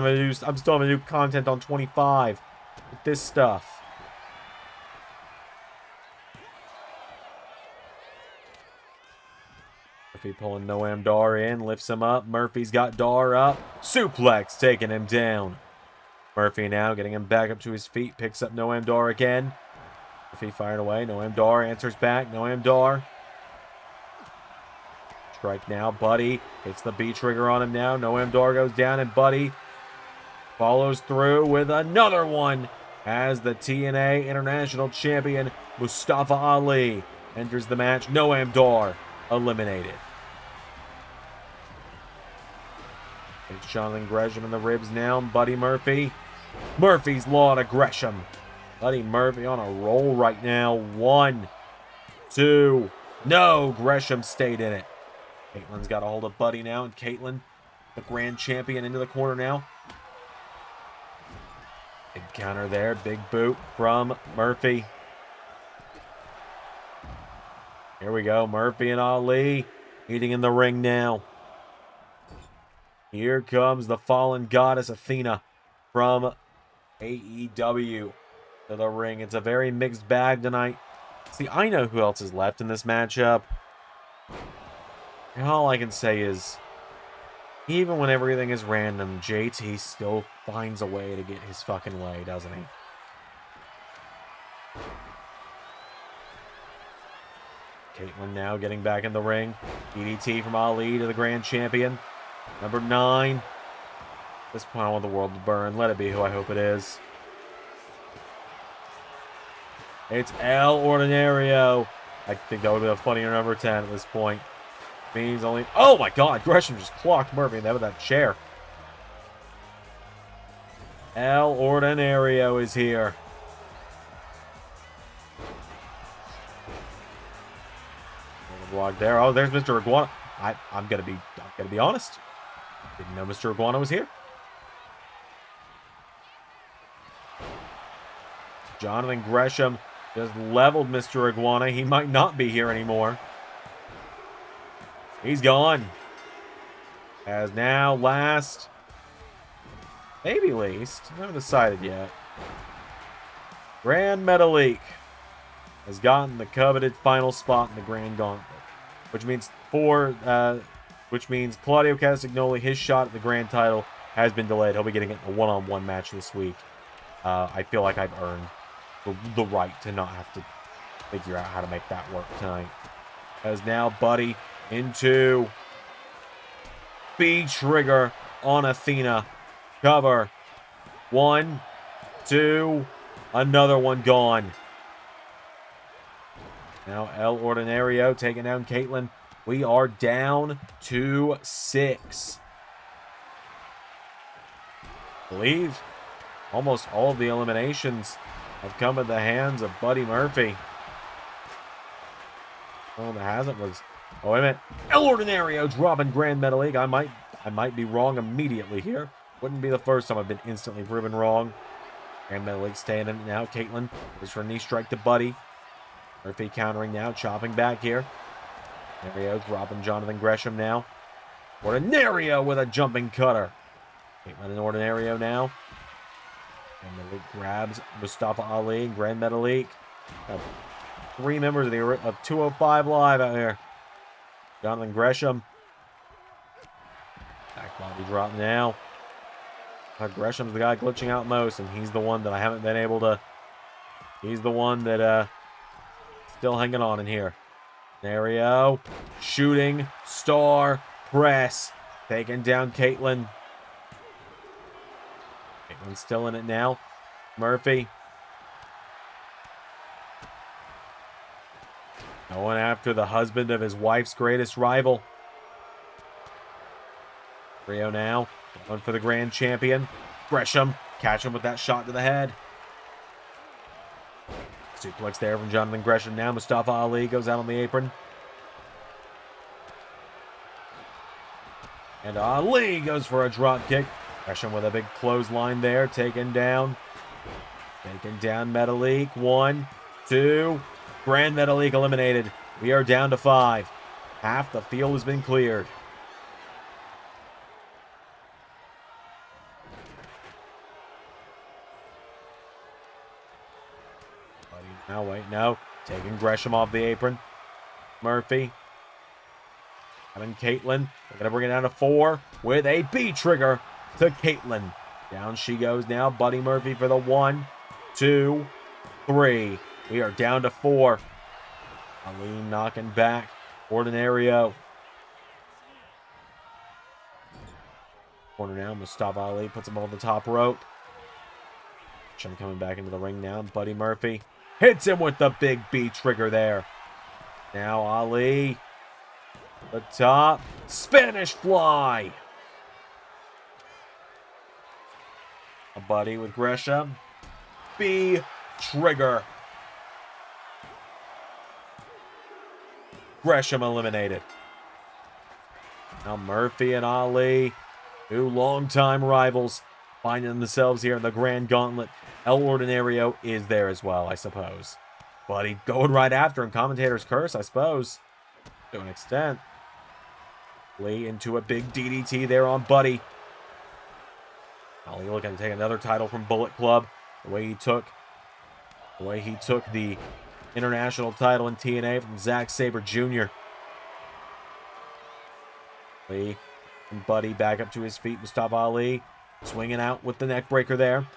Speaker 2: I'm still having to do content on 25 with this stuff. Murphy pulling Noam Dar in, lifts him up. Murphy's got Dar up. Suplex taking him down. Murphy now getting him back up to his feet. Picks up Noam Dar again. Murphy firing away. Noam Dar answers back. Noam Dar. Strike now. Buddy hits the B trigger on him now. Noam Dar goes down and Buddy follows through with another one as the TNA International Champion Mustafa Ali enters the match. Noam Dar eliminated. It's Jonathan Gresham in the ribs now. Buddy Murphy. Murphy's Law to Gresham. Buddy Murphy on a roll right now. 1, 2. No, Gresham stayed in it. Caitlyn's got a hold of Buddy now, and Caitlyn, the grand champion, into the corner now. Big counter there. Big boot from Murphy. Here we go. Murphy and Ali meeting in the ring now. Here comes the fallen goddess Athena from AEW to the ring. It's a very mixed bag tonight. See, I know who else is left in this matchup. And all I can say is, even when everything is random, JT still finds a way to get his fucking way, doesn't he? Caitlyn now getting back in the ring. DDT from Ali to the grand champion. Number 9. At this point, I want the world to burn. Let it be who I hope it is. It's El Ordinario. I think that would be a funnier number 10 at this point. Means only... Oh my god, Gresham just clocked Murphy in there with that chair. El Ordinario is here. Block there. Oh, there's Mr. Iguana. I'm gonna be honest. Didn't know Mr. Iguana was here. Jonathan Gresham just leveled Mr. Iguana. He might not be here anymore. He's gone. As now last, maybe least, I haven't decided yet. Grand Metalik has gotten the coveted final spot in the Grand Gauntlet, which means Claudio Castagnoli, his shot at the Grand title has been delayed. He'll be getting it in a one-on-one match this week. I feel like I've earned the right to not have to figure out how to make that work tonight. As now Buddy into B trigger on Athena. Cover. 1, 2. Another one gone. Now El Ordinario taking down Caitlyn. We are down to 6. I believe almost all of the eliminations have come at the hands of Buddy Murphy. Well, that hasn't was... Oh, wait a minute. El Ordinario dropping Grand Metalik. I might be wrong immediately here. Wouldn't be the first time I've been instantly proven wrong. Grand Metalik staying in it now. Caitlyn is for a knee strike to Buddy. Murphy countering now, chopping back here. Ordinario dropping Jonathan Gresham now. Ordinario with a jumping cutter. Caitlyn and Ordinario now. And Metalik grabs Mustafa Ali and Grand Metalik. 3 members of 205 Live out here. Jonathan Gresham. Back body drop now. Gresham's the guy glitching out most, and he's the one that I haven't been able to... He's the one that, still hanging on in here. Scenario. Shooting. Star. Press. Taking down Caitlyn. Caitlyn's still in it now. Murphy. Going after the husband of his wife's greatest rival. Rio now. Going for the grand champion. Gresham. Catch him with that shot to the head. Suplex there from Jonathan Gresham now. Mustafa Ali goes out on the apron. And Ali goes for a drop kick. Gresham with a big clothesline there. Taken down. Taken down Metalik. 1, 2. Grand Metalik eliminated. We are down to 5. Half the field has been cleared. Now, wait, no. Taking Gresham off the apron. Murphy. Having Caitlyn. They're going to bring it down to 4 with a B trigger to Caitlyn. Down she goes now. Buddy Murphy for the 1, 2, 3. We are down to 4. Ali knocking back. Ordinario. Corner now. Mustafa Ali puts him on the top rope. Gresham coming back into the ring now. Buddy Murphy. Hits him with the big B trigger there. Now Ali. The top. Spanish fly. A buddy with Gresham. B trigger. Gresham eliminated. Now Murphy and Ali, 2 longtime rivals, finding themselves here in the Grand Gauntlet. El Ordinario is there as well, I suppose. Buddy going right after him. Commentator's curse, I suppose. To an extent. Lee into a big DDT there on Buddy. Ali looking to take another title from Bullet Club. The way he took the international title in TNA from Zack Sabre Jr. Lee and Buddy back up to his feet. Mustafa Ali swinging out with the neck breaker there.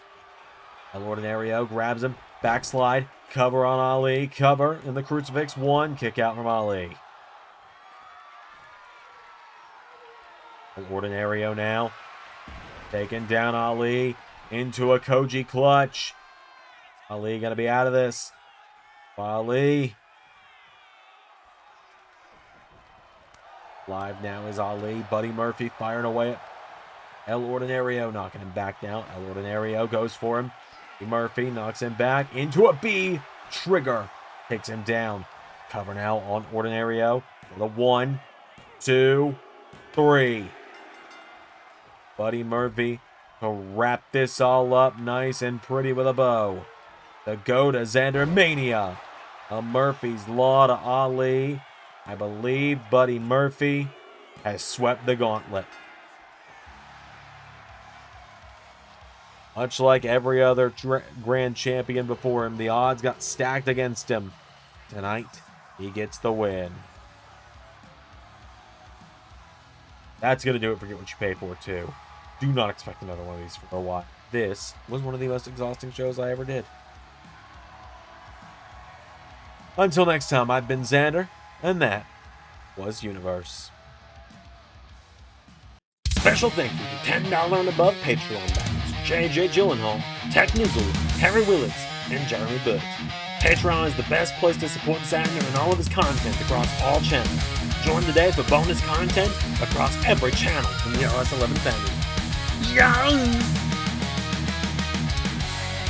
Speaker 2: El Ordinario grabs him. Backslide. Cover on Ali. Cover in the crucifix. 1. Kick out from Ali. El Ordinario now. Taking down Ali. Into a Koji clutch. Ali going to be out of this. Ali. Live now is Ali. Buddy Murphy firing away at El Ordinario, knocking him back down. El Ordinario goes for him. Murphy knocks him back into a B trigger. Takes him down. Cover now on Ordinario. The 1, 2, 3. Buddy Murphy to wrap this all up nice and pretty with a bow. To go to Xander Mania. A Murphy's Law to Ali. I believe Buddy Murphy has swept the gauntlet. Much like every other grand champion before him, the odds got stacked against him. Tonight, he gets the win. That's going to do it for Get What You Pay For, too. Do not expect another one of these for a while. This was one of the most exhausting shows I ever did. Until next time, I've been Xander, and that was Universe. Special thank you to $10 and above Patreon backers. JJ Gyllenhaal, Tech Nizzle, Harry Willetts, and Jeremy Burt. Patreon is the best place to support Xander and all of his content across all channels. Join today for bonus content across every channel in the LS11 family. Yow!